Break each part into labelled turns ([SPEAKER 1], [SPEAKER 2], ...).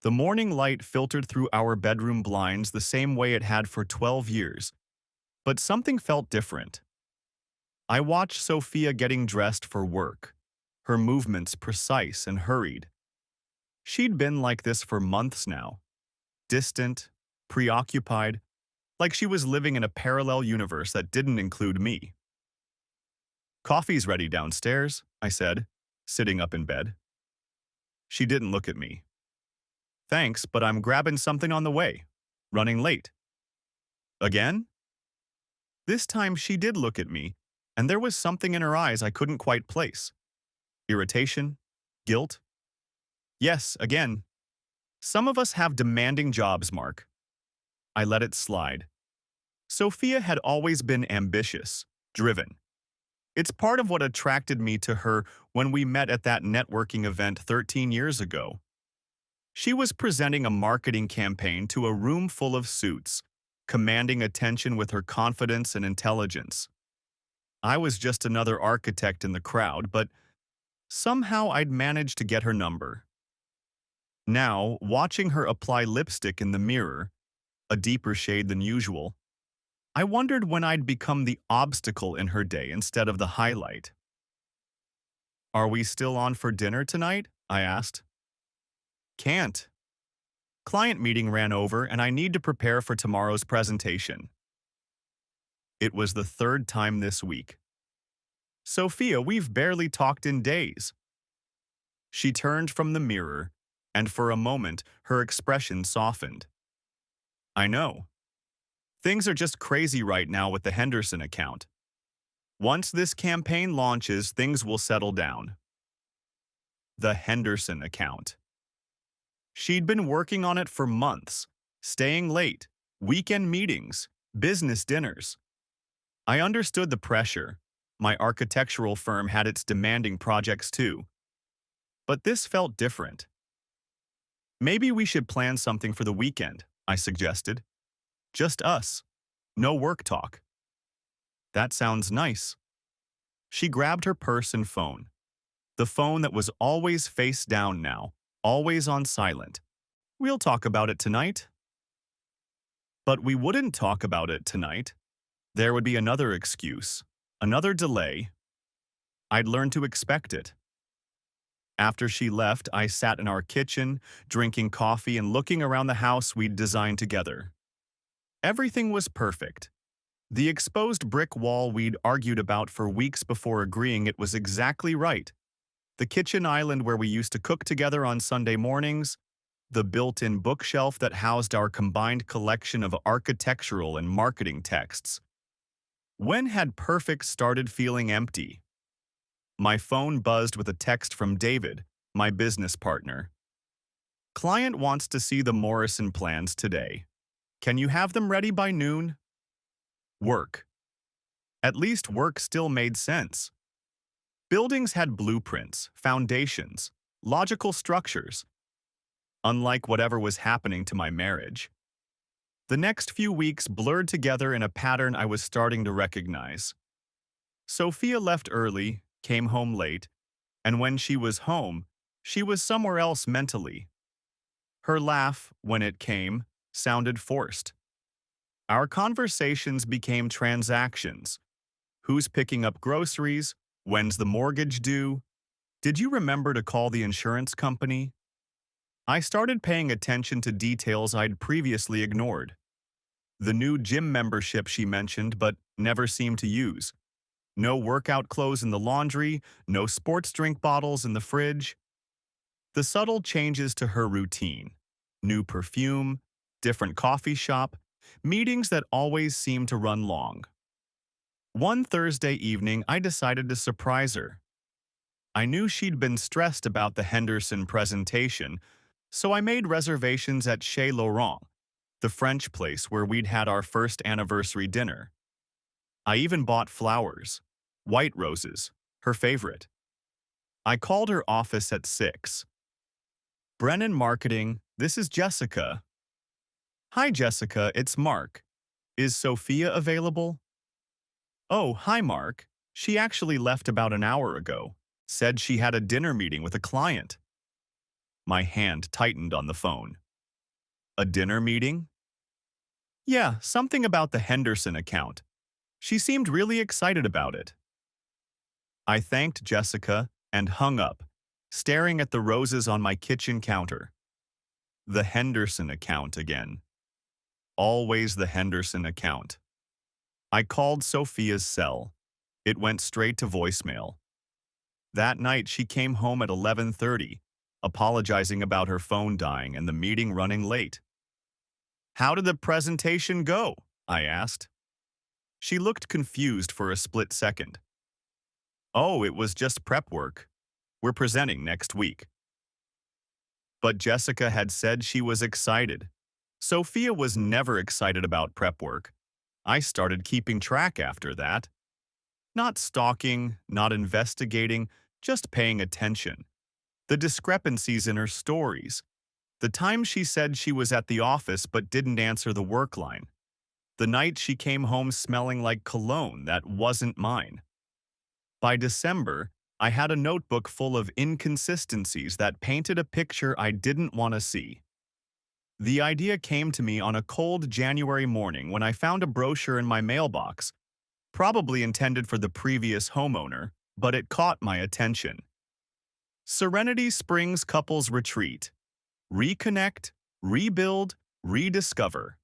[SPEAKER 1] The morning light filtered through our bedroom blinds the same way it had for 12 years, but something felt different. I watched Sophia getting dressed for work, her movements precise and hurried. She'd been like this for months now, distant, preoccupied, like she was living in a parallel universe that didn't include me. "Coffee's ready downstairs," I said, sitting up in bed. She didn't look at me. "Thanks, but I'm grabbing something on the way. Running late." "Again?" This time she did look at me, and there was something in her eyes I couldn't quite place. Irritation? Guilt? "Yes, again. Some of us have demanding jobs, Mark." I let it slide. Sophia had always been ambitious, driven. It's part of what attracted me to her when we met at that networking event 13 years ago. She was presenting a marketing campaign to a room full of suits, commanding attention with her confidence and intelligence. I was just another architect in the crowd, but somehow I'd managed to get her number. Now, watching her apply lipstick in the mirror, a deeper shade than usual, I wondered when I'd become the obstacle in her day instead of the highlight. "Are we still on for dinner tonight?" I asked. "Can't. Client meeting ran over and I need to prepare for tomorrow's presentation." It was the third time this week. "Sophia, we've barely talked in days." She turned from the mirror, and for a moment her expression softened. "I know. Things are just crazy right now with the Henderson account. Once this campaign launches, things will settle down." The Henderson account. She'd been working on it for months, staying late, weekend meetings, business dinners. I understood the pressure. My architectural firm had its demanding projects too. But this felt different. "Maybe we should plan something for the weekend," I suggested. "Just us. No work talk." "That sounds nice." She grabbed her purse and phone. The phone that was always face down now, always on silent. "We'll talk about it tonight." But we wouldn't talk about it tonight. There would be another excuse, another delay. I'd learned to expect it. After she left, I sat in our kitchen, drinking coffee and looking around the house we'd designed together. Everything was perfect. The exposed brick wall we'd argued about for weeks before agreeing it was exactly right. The kitchen island where we used to cook together on Sunday mornings, the built-in bookshelf that housed our combined collection of architectural and marketing texts. When had perfect started feeling empty? My phone buzzed with a text from David, my business partner. "Client wants to see the Morrison plans today. Can you have them ready by noon?" Work. At least work still made sense. Buildings had blueprints, foundations, logical structures. Unlike whatever was happening to my marriage. The next few weeks blurred together in a pattern I was starting to recognize. Sophia left early, came home late, and when she was home, she was somewhere else mentally. Her laugh, when it came, sounded forced. Our conversations became transactions. Who's picking up groceries? When's the mortgage due? Did you remember to call the insurance company? I started paying attention to details I'd previously ignored. The new gym membership she mentioned but never seemed to use. No workout clothes in the laundry, no sports drink bottles in the fridge. The subtle changes to her routine. New perfume, different coffee shop, meetings that always seemed to run long. One Thursday evening, I decided to surprise her. I knew she'd been stressed about the Henderson presentation, so I made reservations at Chez Laurent, the French place where we'd had our first anniversary dinner. I even bought flowers, white roses, her favorite. I called her office at 6. "Brennan Marketing, this is Jessica." "Hi Jessica, it's Mark. Is Sophia available?" "Oh, hi Mark. She actually left about an hour ago. Said she had a dinner meeting with a client." My hand tightened on the phone. A dinner meeting? Yeah, something about the Henderson account. She seemed really excited about it. I thanked Jessica and hung up, staring at the roses on my kitchen counter. The Henderson account again. Always the Henderson account. I called Sophia's cell. It went straight to voicemail. That night, she came home at 11:30, apologizing about her phone dying and the meeting running late. How did the presentation go? I asked. She looked confused for a split second. Oh, it was just prep work. We're presenting next week. But Jessica had said she was excited. Sophia was never excited about prep work. I started keeping track after that. Not stalking, not investigating, just paying attention. The discrepancies in her stories. The time she said she was at the office but didn't answer the work line. The night she came home smelling like cologne that wasn't mine. By December, I had a notebook full of inconsistencies that painted a picture I didn't want to see. The idea came to me on a cold January morning when I found a brochure in my mailbox, probably intended for the previous homeowner, but it caught my attention. Serenity Springs Couples Retreat. Reconnect, rebuild, rediscover.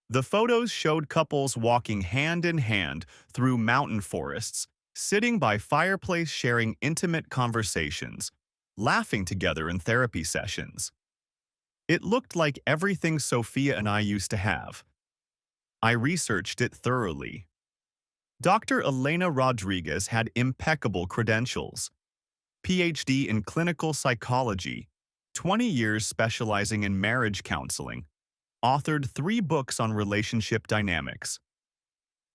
[SPEAKER 1] The photos showed couples walking hand in hand through mountain forests, sitting by fireplace sharing intimate conversations, laughing together in therapy sessions. It looked like everything Sophia and I used to have. I researched it thoroughly. Dr. Elena Rodriguez had impeccable credentials. PhD in clinical psychology, 20 years specializing in marriage counseling, authored 3 books on relationship dynamics.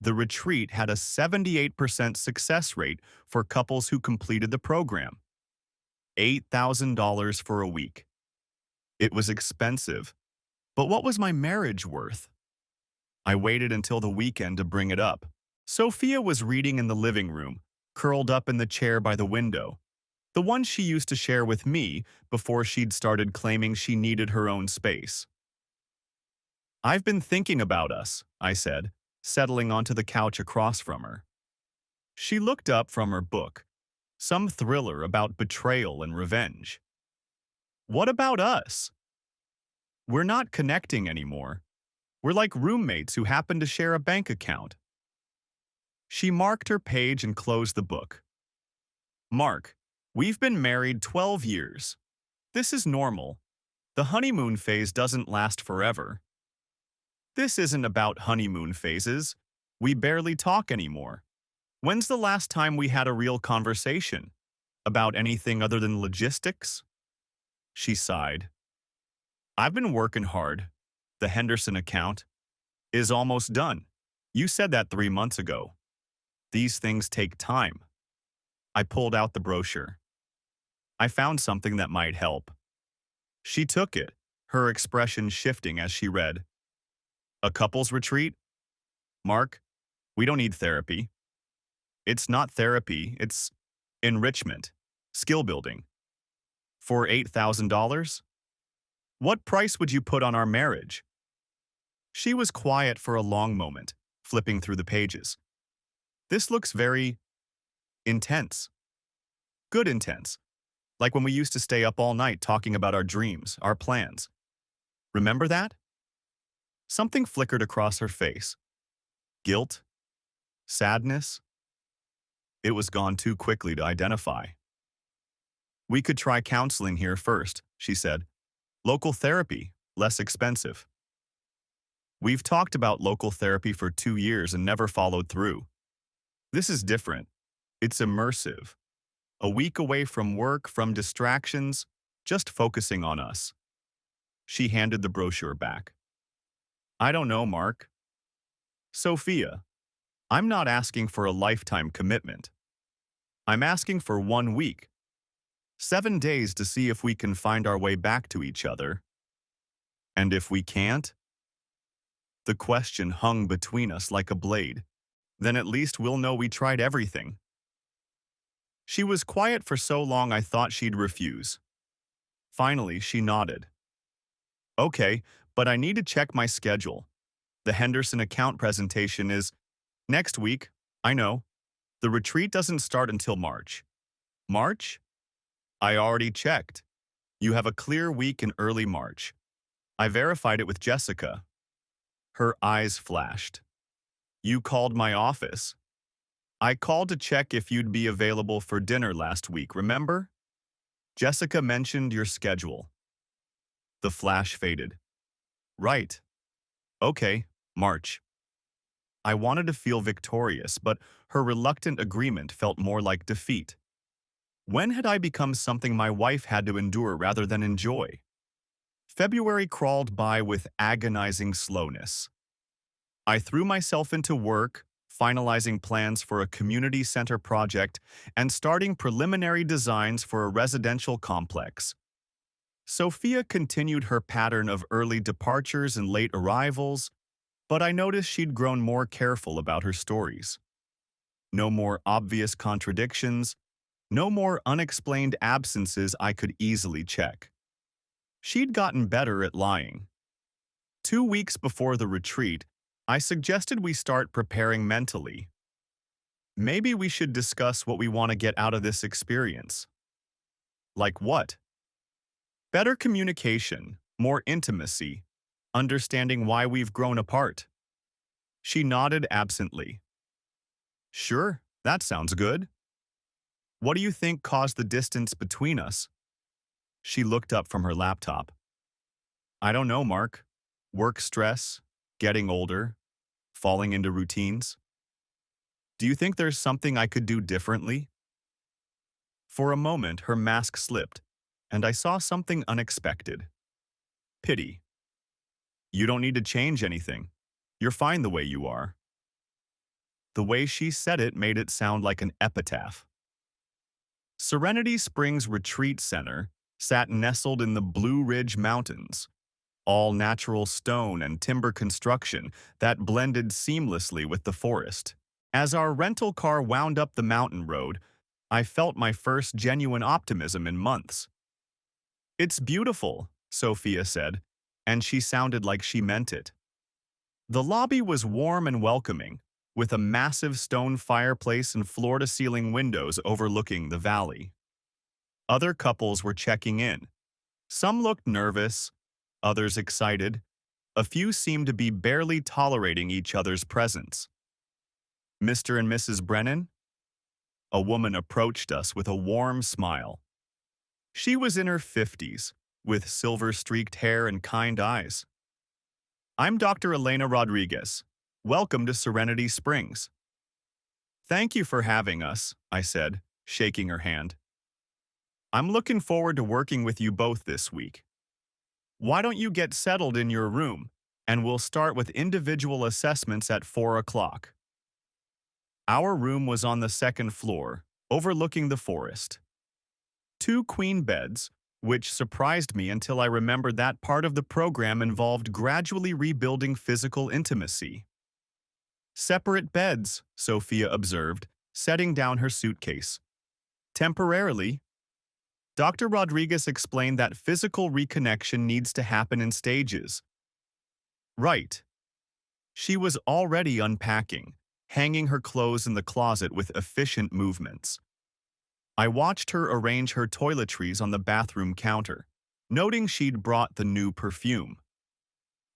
[SPEAKER 1] The retreat had a 78% success rate for couples who completed the program. $8,000 for a week. It was expensive, but what was my marriage worth? I waited until the weekend to bring it up. Sophia was reading in the living room, curled up in the chair by the window, the one she used to share with me before she'd started claiming she needed her own space. I've been thinking about us, I said, settling onto the couch across from her. She looked up from her book, some thriller about betrayal and revenge. What about us? We're not connecting anymore. We're like roommates who happen to share a bank account. She marked her page and closed the book. Mark, we've been married 12 years. This is normal. The honeymoon phase doesn't last forever. This isn't about honeymoon phases. We barely talk anymore. When's the last time we had a real conversation? About anything other than logistics? She sighed. I've been working hard. The Henderson account is almost done. You said that 3 months ago. These things take time. I pulled out the brochure. I found something that might help. She took it, her expression shifting as she read. A couples retreat? Mark, we don't need therapy. It's not therapy, it's enrichment, skill building. For $8,000? What price would you put on our marriage? She was quiet for a long moment, flipping through the pages. This looks very intense. Good intense. Like when we used to stay up all night talking about our dreams, our plans. Remember that? Something flickered across her face. Guilt? Sadness? It was gone too quickly to identify. We could try counseling here first, she said. Local therapy, less expensive. We've talked about local therapy for 2 years and never followed through. This is different. It's immersive. A week away from work, from distractions, just focusing on us. She handed the brochure back. I don't know, Mark. Sophia, I'm not asking for a lifetime commitment. I'm asking for 1 week. 7 days to see if we can find our way back to each other. And if we can't? The question hung between us like a blade. Then at least we'll know we tried everything. She was quiet for so long I thought she'd refuse. Finally, she nodded. Okay, but I need to check my schedule. The Henderson account presentation is next week. I know. The retreat doesn't start until March. March? I already checked. You have a clear week in early March. I verified it with Jessica. Her eyes flashed. You called my office. I called to check if you'd be available for dinner last week, remember? Jessica mentioned your schedule. The flash faded. Right. Okay, March. I wanted to feel victorious, but her reluctant agreement felt more like defeat. When had I become something my wife had to endure rather than enjoy? February crawled by with agonizing slowness. I threw myself into work, finalizing plans for a community center project and starting preliminary designs for a residential complex. Sophia continued her pattern of early departures and late arrivals, but I noticed she'd grown more careful about her stories. No more obvious contradictions, no more unexplained absences I could easily check. She'd gotten better at lying. 2 weeks before the retreat, I suggested we start preparing mentally. Maybe we should discuss what we want to get out of this experience. Like what? Better communication, more intimacy, understanding why we've grown apart. She nodded absently. Sure, that sounds good. What do you think caused the distance between us? She looked up from her laptop. I don't know, Mark. Work stress, getting older, falling into routines. Do you think there's something I could do differently? For a moment, her mask slipped, and I saw something unexpected. Pity. You don't need to change anything. You're fine the way you are. The way she said it made it sound like an epitaph. Serenity Springs Retreat Center sat nestled in the Blue Ridge Mountains, all natural stone and timber construction that blended seamlessly with the forest. As our rental car wound up the mountain road, I felt my first genuine optimism in months. It's beautiful, Sophia said, and she sounded like she meant it. The lobby was warm and welcoming, with a massive stone fireplace and floor-to-ceiling windows overlooking the valley. Other couples were checking in. Some looked nervous, others excited. A few seemed to be barely tolerating each other's presence. Mr. and Mrs. Brennan? A woman approached us with a warm smile. She was in her 50s, with silver-streaked hair and kind eyes. I'm Dr. Elena Rodriguez. Welcome to Serenity Springs. Thank you for having us, I said, shaking her hand. I'm looking forward to working with you both this week. Why don't you get settled in your room, and we'll start with individual assessments at 4 o'clock. Our room was on the second floor, overlooking the forest. 2 queen beds, which surprised me until I remembered that part of the program involved gradually rebuilding physical intimacy. Separate beds, Sophia observed, setting down her suitcase. Temporarily. Dr. Rodriguez explained that physical reconnection needs to happen in stages. Right. She was already unpacking, hanging her clothes in the closet with efficient movements. I watched her arrange her toiletries on the bathroom counter, noting she'd brought the new perfume.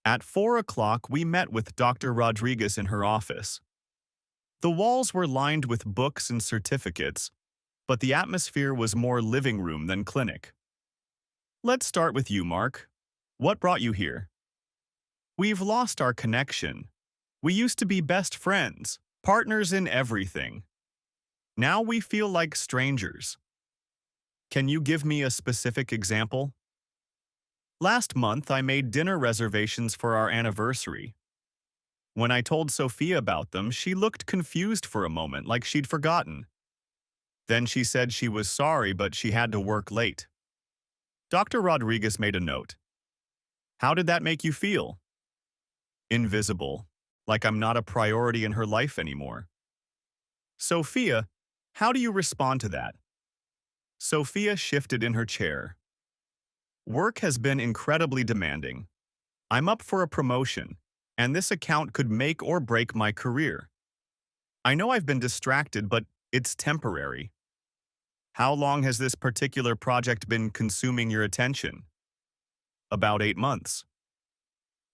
[SPEAKER 1] At 4 o'clock, we met with Dr. Rodriguez in her office. The walls were lined with books and certificates, but the atmosphere was more living room than clinic. Let's start with you, Mark. What brought you here? We've lost our connection. We used to be best friends, partners in everything. Now we feel like strangers. Can you give me a specific example? Last month, I made dinner reservations for our anniversary. When I told Sophia about them, she looked confused for a moment, like she'd forgotten. Then she said she was sorry, but she had to work late. Dr. Rodriguez made a note. How did that make you feel? Invisible, like I'm not a priority in her life anymore. Sophia, how do you respond to that? Sophia shifted in her chair. Work has been incredibly demanding. I'm up for a promotion, and this account could make or break my career. I know I've been distracted, but it's temporary. How long has this particular project been consuming your attention? About 8 months.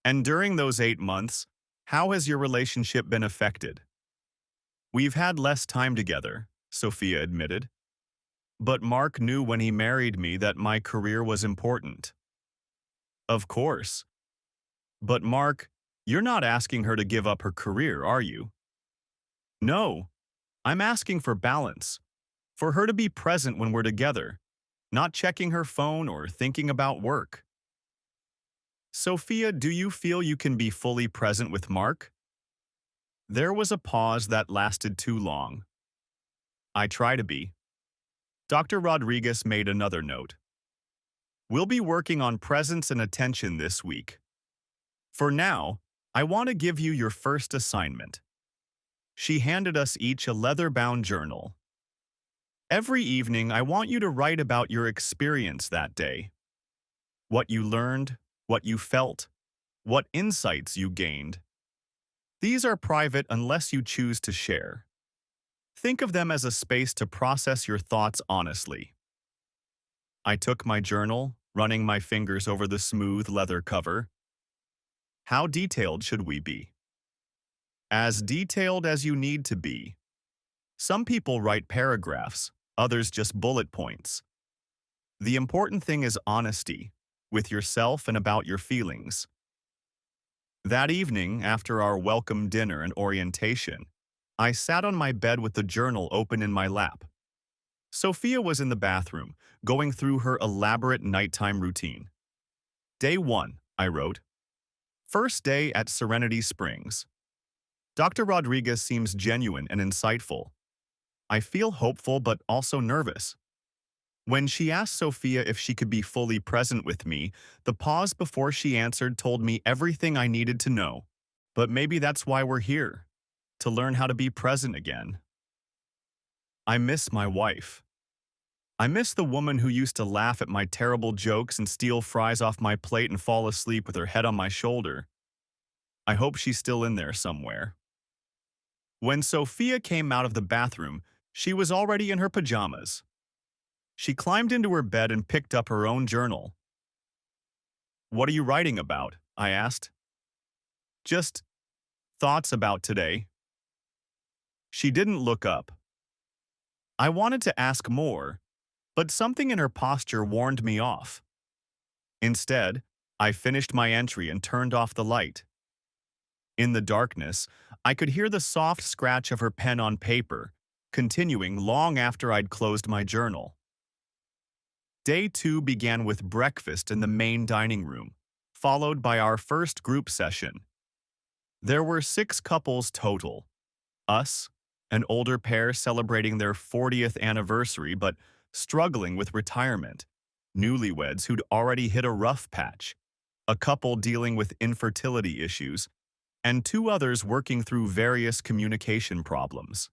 [SPEAKER 1] And during those 8 months, how has your relationship been affected? We've had less time together, Sophia admitted. But Mark knew when he married me that my career was important. Of course. But Mark, you're not asking her to give up her career, are you? No, I'm asking for balance. For her to be present when we're together, not checking her phone or thinking about work. Sophia, do you feel you can be fully present with Mark? There was a pause that lasted too long. I try to be. Dr. Rodriguez made another note. We'll be working on presence and attention this week. For now, I want to give you your first assignment. She handed us each a leather-bound journal. Every evening, I want you to write about your experience that day. What you learned, what you felt, what insights you gained. These are private unless you choose to share. Think of them as a space to process your thoughts honestly. I took my journal, running my fingers over the smooth leather cover. How detailed should we be? As detailed as you need to be. Some people write paragraphs, others just bullet points. The important thing is honesty, with yourself and about your feelings. That evening, after our welcome dinner and orientation, I sat on my bed with the journal open in my lap. Sophia was in the bathroom, going through her elaborate nighttime routine. Day 1, I wrote. First day at Serenity Springs. Dr. Rodriguez seems genuine and insightful. I feel hopeful but also nervous. When she asked Sophia if she could be fully present with me, the pause before she answered told me everything I needed to know. But maybe that's why we're here, to learn how to be present again. I miss my wife. I miss the woman who used to laugh at my terrible jokes and steal fries off my plate and fall asleep with her head on my shoulder. I hope she's still in there somewhere. When Sophia came out of the bathroom, she was already in her pajamas. She climbed into her bed and picked up her own journal. What are you writing about? I asked. Just thoughts about today. She didn't look up. I wanted to ask more, but something in her posture warned me off. Instead, I finished my entry and turned off the light. In the darkness, I could hear the soft scratch of her pen on paper, continuing long after I'd closed my journal. Day 2 began with breakfast in the main dining room, followed by our first group session. There were 6 couples total. Us, an older pair celebrating their 40th anniversary but struggling with retirement, newlyweds who'd already hit a rough patch, a couple dealing with infertility issues, and 2 others working through various communication problems.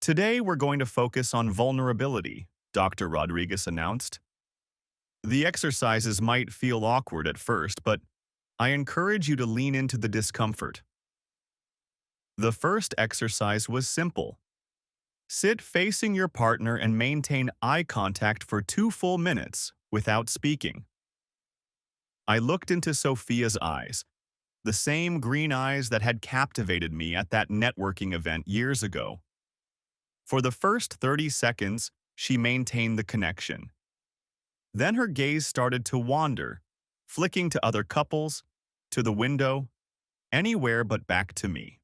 [SPEAKER 1] Today we're going to focus on vulnerability, Dr. Rodriguez announced. The exercises might feel awkward at first, but I encourage you to lean into the discomfort. The first exercise was simple. Sit facing your partner and maintain eye contact for 2 full minutes without speaking. I looked into Sophia's eyes, the same green eyes that had captivated me at that networking event years ago. For the first 30 seconds, she maintained the connection. Then her gaze started to wander, flicking to other couples, to the window, anywhere but back to me.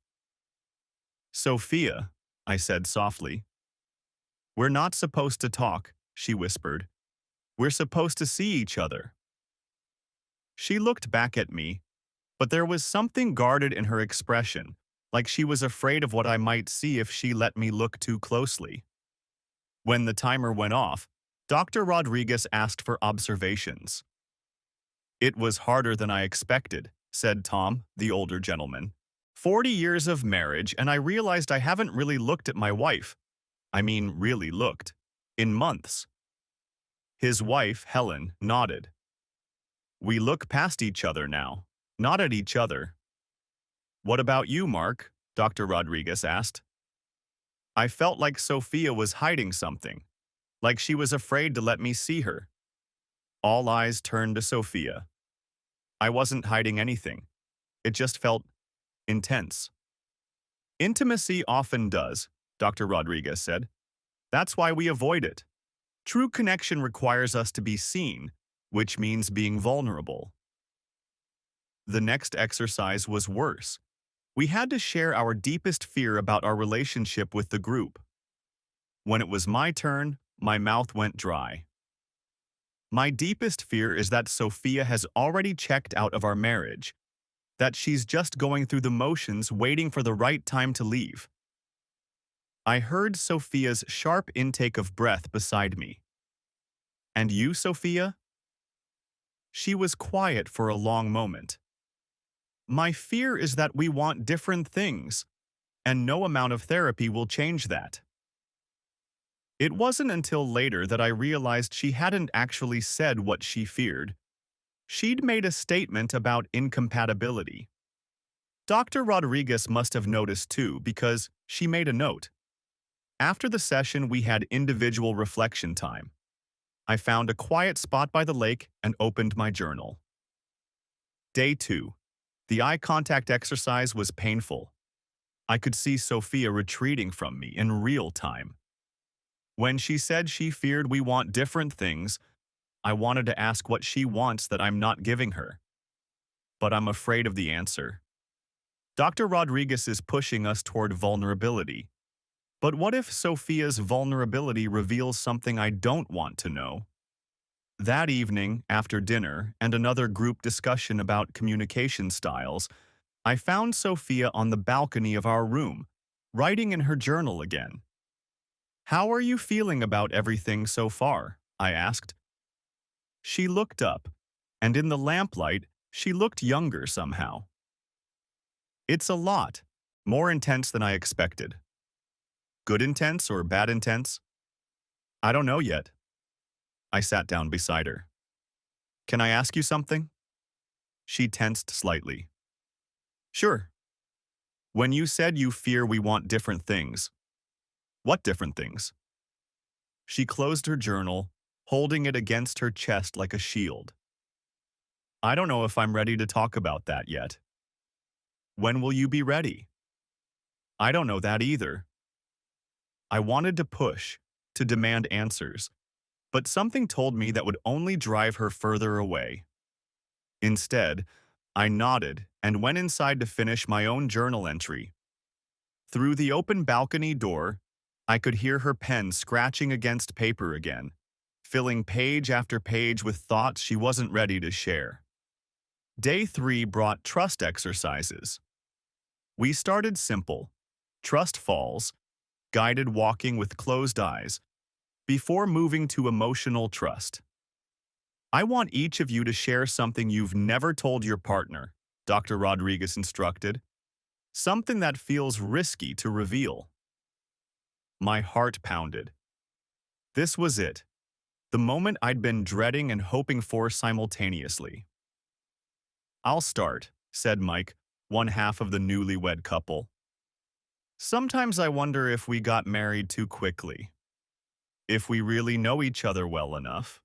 [SPEAKER 1] Sophia, I said softly. We're not supposed to talk, she whispered. We're supposed to see each other. She looked back at me, but there was something guarded in her expression, like she was afraid of what I might see if she let me look too closely. When the timer went off, Dr. Rodriguez asked for observations. It was harder than I expected, said Tom, the older gentleman. 40 years of marriage, and I realized I haven't really looked at my wife. I mean, really looked. In months. His wife, Helen, nodded. We look past each other now, not at each other. What about you, Mark? Dr. Rodriguez asked. I felt like Sophia was hiding something, like she was afraid to let me see her. All eyes turned to Sophia. I wasn't hiding anything. It just felt intense. Intimacy often does, Dr. Rodriguez said. That's why we avoid it. True connection requires us to be seen, which means being vulnerable. The next exercise was worse. We had to share our deepest fear about our relationship with the group. When it was my turn, my mouth went dry. My deepest fear is that Sophia has already checked out of our marriage, that she's just going through the motions waiting for the right time to leave. I heard Sophia's sharp intake of breath beside me. And you, Sophia? She was quiet for a long moment. My fear is that we want different things, and no amount of therapy will change that. It wasn't until later that I realized she hadn't actually said what she feared. She'd made a statement about incompatibility. Dr. Rodriguez must have noticed too, because she made a note. After the session, we had individual reflection time. I found a quiet spot by the lake and opened my journal. Day 2. The eye contact exercise was painful. I could see Sophia retreating from me in real time. When she said she feared we want different things, I wanted to ask what she wants that I'm not giving her. But I'm afraid of the answer. Dr. Rodriguez is pushing us toward vulnerability. But what if Sophia's vulnerability reveals something I don't want to know? That evening, after dinner and another group discussion about communication styles, I found Sophia on the balcony of our room, writing in her journal again. How are you feeling about everything so far? I asked. She looked up, and in the lamplight, she looked younger somehow. It's a lot, more intense than I expected. Good intense or bad intense? I don't know yet. I sat down beside her. Can I ask you something? She tensed slightly. Sure. When you said you fear we want different things, what different things? She closed her journal, holding it against her chest like a shield. I don't know if I'm ready to talk about that yet. When will you be ready? I don't know that either. I wanted to push, to demand answers, but something told me that would only drive her further away. Instead, I nodded and went inside to finish my own journal entry. Through the open balcony door, I could hear her pen scratching against paper again, filling page after page with thoughts she wasn't ready to share. Day 3 brought trust exercises. We started simple, trust falls, guided walking with closed eyes, before moving to emotional trust. I want each of you to share something you've never told your partner, Dr. Rodriguez instructed. Something that feels risky to reveal. My heart pounded. This was it, the moment I'd been dreading and hoping for simultaneously. I'll start, said Mike, one half of the newlywed couple. Sometimes I wonder if we got married too quickly. If we really know each other well enough.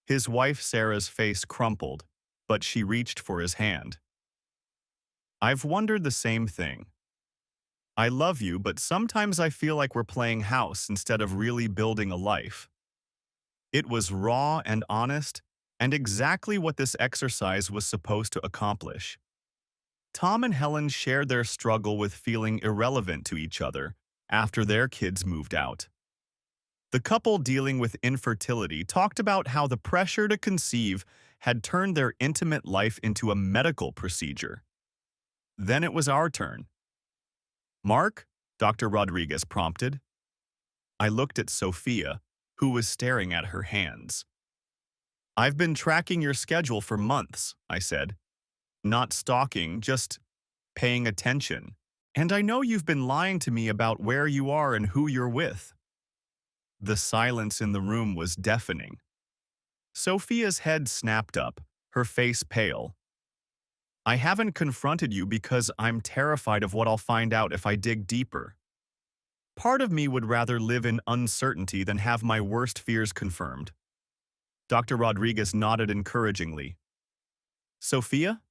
[SPEAKER 1] His wife Sarah's face crumpled, but she reached for his hand. I've wondered the same thing. I love you, but sometimes I feel like we're playing house instead of really building a life. It was raw and honest, and exactly what this exercise was supposed to accomplish. Tom and Helen shared their struggle with feeling irrelevant to each other after their kids moved out. The couple dealing with infertility talked about how the pressure to conceive had turned their intimate life into a medical procedure. Then it was our turn. Mark? Dr. Rodriguez prompted. I looked at Sophia, who was staring at her hands. I've been tracking your schedule for months, I said. Not stalking, just paying attention. And I know you've been lying to me about where you are and who you're with. The silence in the room was deafening. Sophia's head snapped up, her face pale. I haven't confronted you because I'm terrified of what I'll find out if I dig deeper. Part of me would rather live in uncertainty than have my worst fears confirmed. Dr. Rodriguez nodded encouragingly. Sophia?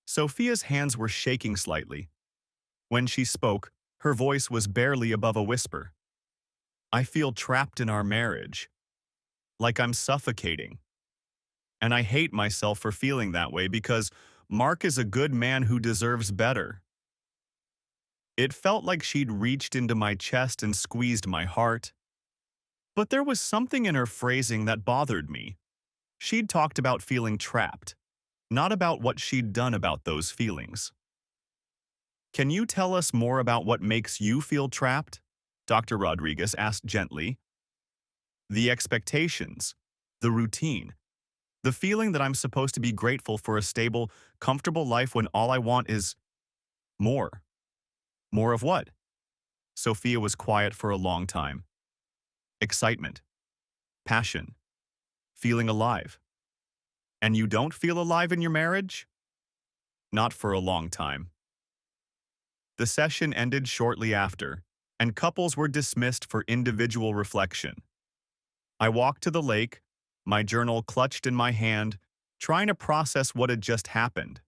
[SPEAKER 1] Sophia's hands were shaking slightly. When she spoke, her voice was barely above a whisper. I feel trapped in our marriage. Like I'm suffocating. And I hate myself for feeling that way because Mark is a good man who deserves better. It felt like she'd reached into my chest and squeezed my heart. But there was something in her phrasing that bothered me. She'd talked about feeling trapped, not about what she'd done about those feelings. Can you tell us more about what makes you feel trapped? Dr. Rodriguez asked gently. The expectations, the routine, the feeling that I'm supposed to be grateful for a stable, comfortable life when all I want is more. More of what? Sophia was quiet for a long time. Excitement, passion, feeling alive. And you don't feel alive in your marriage? Not for a long time. The session ended shortly after, and couples were dismissed for individual reflection. I walked to the lake, my journal clutched in my hand, trying to process what had just happened.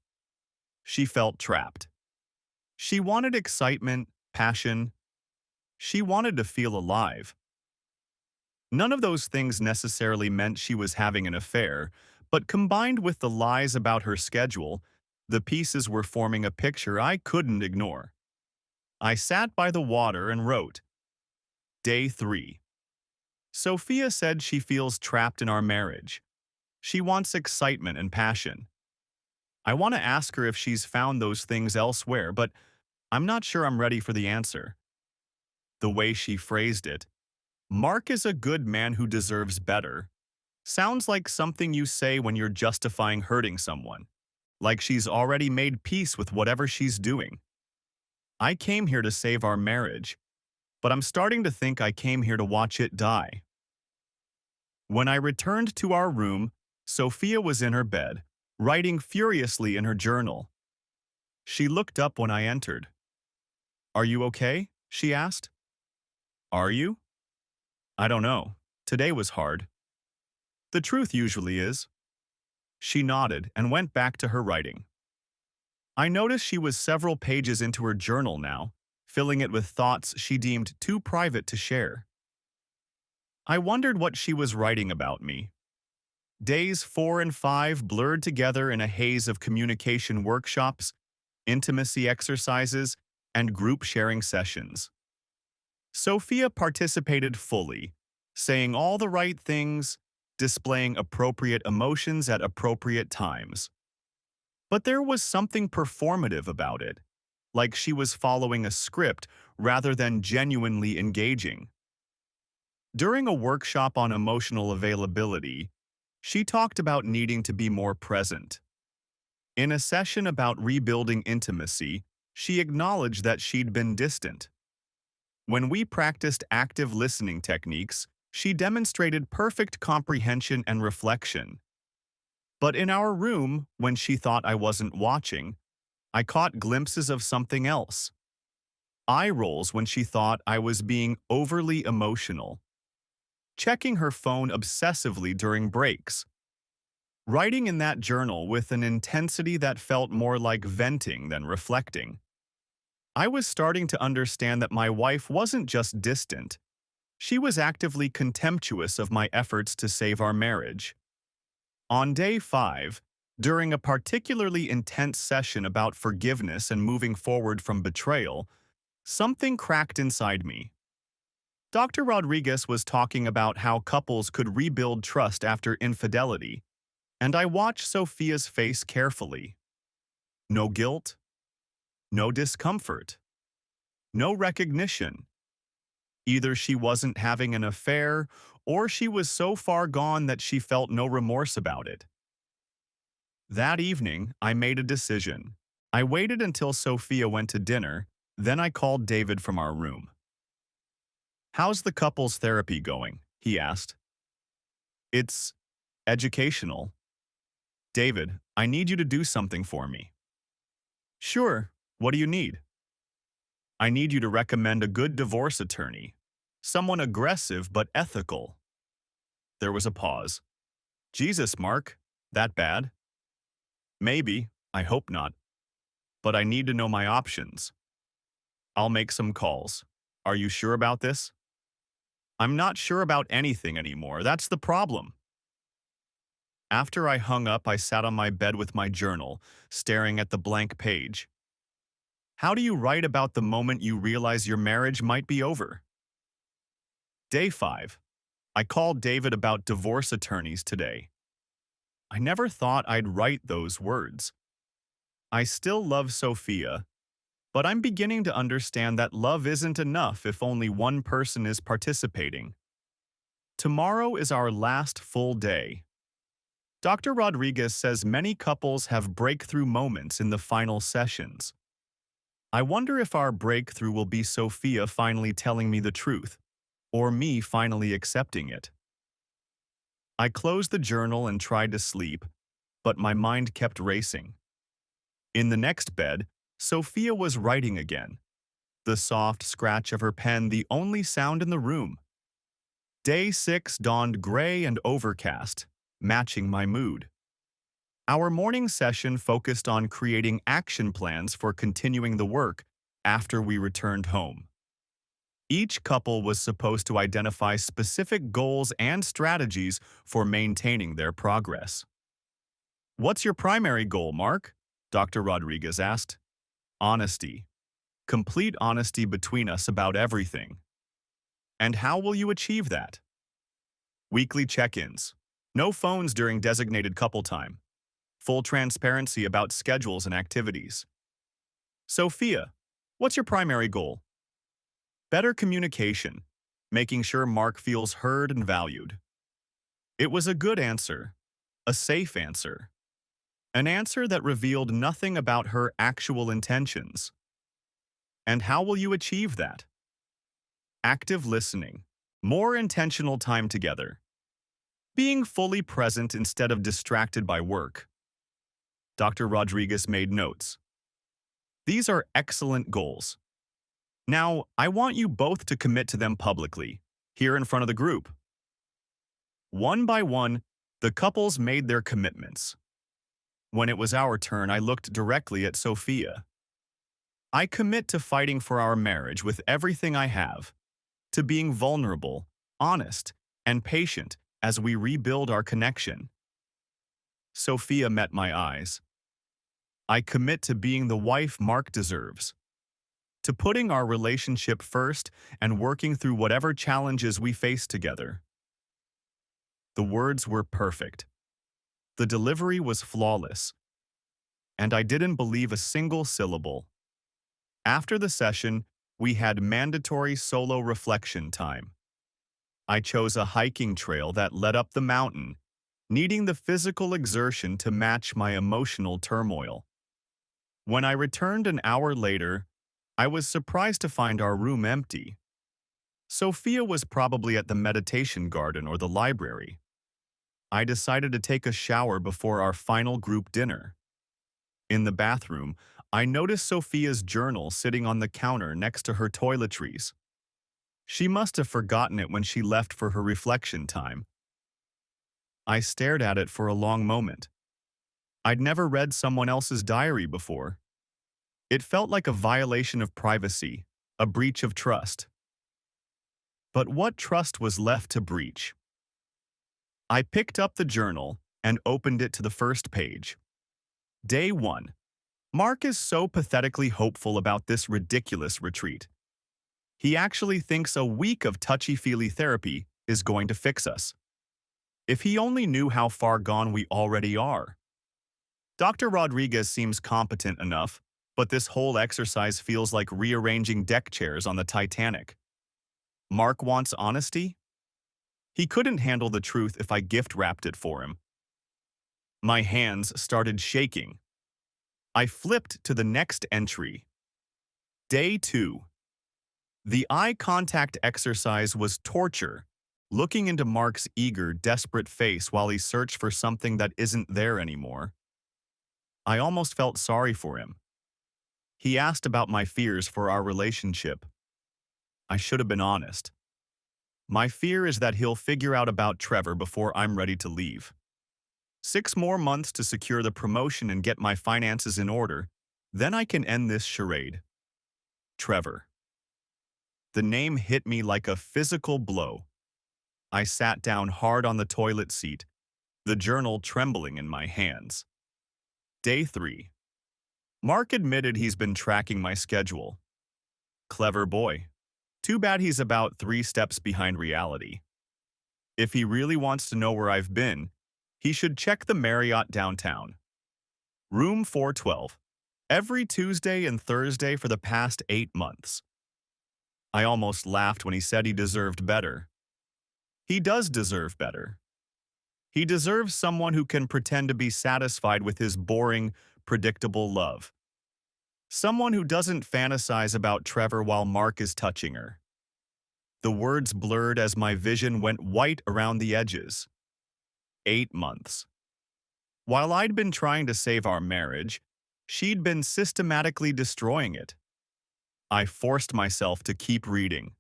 [SPEAKER 1] She felt trapped. She wanted excitement, passion. She wanted to feel alive. None of those things necessarily meant she was having an affair, but combined with the lies about her schedule, the pieces were forming a picture I couldn't ignore. I sat by the water and wrote. Day 3. Sophia said she feels trapped in our marriage. She wants excitement and passion. I want to ask her if she's found those things elsewhere, but I'm not sure I'm ready for the answer. The way she phrased it, Mark is a good man who deserves better, sounds like something you say when you're justifying hurting someone, like she's already made peace with whatever she's doing. I came here to save our marriage, but I'm starting to think I came here to watch it die. When I returned to our room, Sophia was in her bed, writing furiously in her journal. She looked up when I entered. Are you okay? She asked. Are you? I don't know. Today was hard. The truth usually is. She nodded and went back to her writing. I noticed she was several pages into her journal now, filling it with thoughts she deemed too private to share. I wondered what she was writing about me. Days 4 and 5 blurred together in a haze of communication workshops, intimacy exercises, and group sharing sessions. Sophia participated fully, saying all the right things, displaying appropriate emotions at appropriate times. But there was something performative about it, like she was following a script rather than genuinely engaging. During a workshop on emotional availability, she talked about needing to be more present. In a session about rebuilding intimacy, she acknowledged that she'd been distant. When we practiced active listening techniques, she demonstrated perfect comprehension and reflection. But in our room, when she thought I wasn't watching, I caught glimpses of something else. Eye rolls when she thought I was being overly emotional. Checking her phone obsessively during breaks. Writing in that journal with an intensity that felt more like venting than reflecting. I was starting to understand that my wife wasn't just distant. She was actively contemptuous of my efforts to save our marriage. On day 5, during a particularly intense session about forgiveness and moving forward from betrayal, something cracked inside me. Dr. Rodriguez was talking about how couples could rebuild trust after infidelity, and I watched Sophia's face carefully. No guilt, no discomfort, no recognition. Either she wasn't having an affair, or she was so far gone that she felt no remorse about it. That evening, I made a decision. I waited until Sophia went to dinner, then I called David from our room. How's the couple's therapy going? He asked. It's educational. David, I need you to do something for me. Sure, what do you need? I need you to recommend a good divorce attorney. Someone aggressive but ethical. There was a pause. Jesus, Mark, that bad? Maybe, I hope not. But I need to know my options. I'll make some calls. Are you sure about this? I'm not sure about anything anymore, that's the problem. After I hung up, I sat on my bed with my journal, staring at the blank page. How do you write about the moment you realize your marriage might be over? Day 5. I called David about divorce attorneys today. I never thought I'd write those words. I still love Sophia, but I'm beginning to understand that love isn't enough if only one person is participating. Tomorrow is our last full day. Dr. Rodriguez says many couples have breakthrough moments in the final sessions. I wonder if our breakthrough will be Sophia finally telling me the truth, or me finally accepting it. I closed the journal and tried to sleep, but my mind kept racing. In the next bed, Sophia was writing again, the soft scratch of her pen the only sound in the room. Day 6 dawned gray and overcast, matching my mood. Our morning session focused on creating action plans for continuing the work after we returned home. Each couple was supposed to identify specific goals and strategies for maintaining their progress. What's your primary goal, Mark? Dr. Rodriguez asked. Honesty. Complete honesty between us about everything. And how will you achieve that? Weekly check-ins. No phones during designated couple time. Full transparency about schedules and activities. Sophia, what's your primary goal? Better communication, making sure Mark feels heard and valued. It was a good answer, a safe answer, an answer that revealed nothing about her actual intentions. And how will you achieve that? Active listening, more intentional time together, being fully present instead of distracted by work. Dr. Rodriguez made notes. These are excellent goals. Now, I want you both to commit to them publicly, here in front of the group. One by one, the couples made their commitments. When it was our turn, I looked directly at Sophia. I commit to fighting for our marriage with everything I have, to being vulnerable, honest, and patient as we rebuild our connection. Sophia met my eyes. I commit to being the wife Mark deserves, to putting our relationship first and working through whatever challenges we face together. The words were perfect. The delivery was flawless, and I didn't believe a single syllable. After the session, we had mandatory solo reflection time. I chose a hiking trail that led up the mountain, needing the physical exertion to match my emotional turmoil. When I returned an hour later, I was surprised to find our room empty. Sophia was probably at the meditation garden or the library. I decided to take a shower before our final group dinner. In the bathroom, I noticed Sophia's journal sitting on the counter next to her toiletries. She must have forgotten it when she left for her reflection time. I stared at it for a long moment. I'd never read someone else's diary before. It felt like a violation of privacy, a breach of trust. But what trust was left to breach? I picked up the journal and opened it to the first page. Day 1. Mark is so pathetically hopeful about this ridiculous retreat. He actually thinks a week of touchy-feely therapy is going to fix us. If he only knew how far gone we already are. Dr. Rodriguez seems competent enough, but this whole exercise feels like rearranging deck chairs on the Titanic. Mark wants honesty? He couldn't handle the truth if I gift-wrapped it for him. My hands started shaking. I flipped to the next entry. Day 2. The eye contact exercise was torture, looking into Mark's eager, desperate face while he searched for something that isn't there anymore. I almost felt sorry for him. He asked about my fears for our relationship. I should have been honest. My fear is that he'll figure out about Trevor before I'm ready to leave. 6 more months to secure the promotion and get my finances in order, then I can end this charade. Trevor. The name hit me like a physical blow. I sat down hard on the toilet seat, the journal trembling in my hands. Day 3. Mark admitted he's been tracking my schedule. Clever boy. Too bad he's about 3 steps behind reality. If he really wants to know where I've been, he should check the Marriott downtown. Room 412. Every Tuesday and Thursday for the past 8 months. I almost laughed when he said he deserved better. He does deserve better. He deserves someone who can pretend to be satisfied with his boring, predictable love. Someone who doesn't fantasize about Trevor while Mark is touching her. The words blurred as my vision went white around the edges. 8 months. While I'd been trying to save our marriage, she'd been systematically destroying it. I forced myself to keep reading.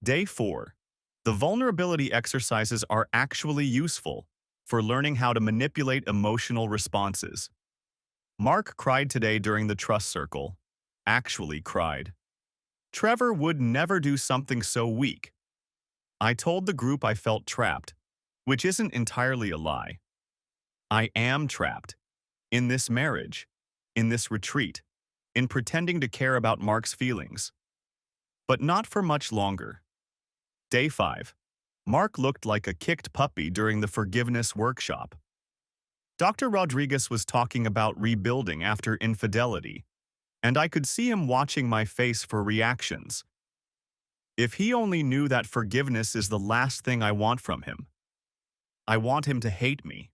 [SPEAKER 1] Day 4. The vulnerability exercises are actually useful for learning how to manipulate emotional responses. Mark cried today during the trust circle. Actually cried. Trevor would never do something so weak. I told the group I felt trapped, which isn't entirely a lie. I am trapped. In this marriage. In this retreat. In pretending to care about Mark's feelings. But not for much longer. Day 5. Mark looked like a kicked puppy during the forgiveness workshop. Dr. Rodriguez was talking about rebuilding after infidelity, and I could see him watching my face for reactions. If he only knew that forgiveness is the last thing I want from him. I want him to hate me.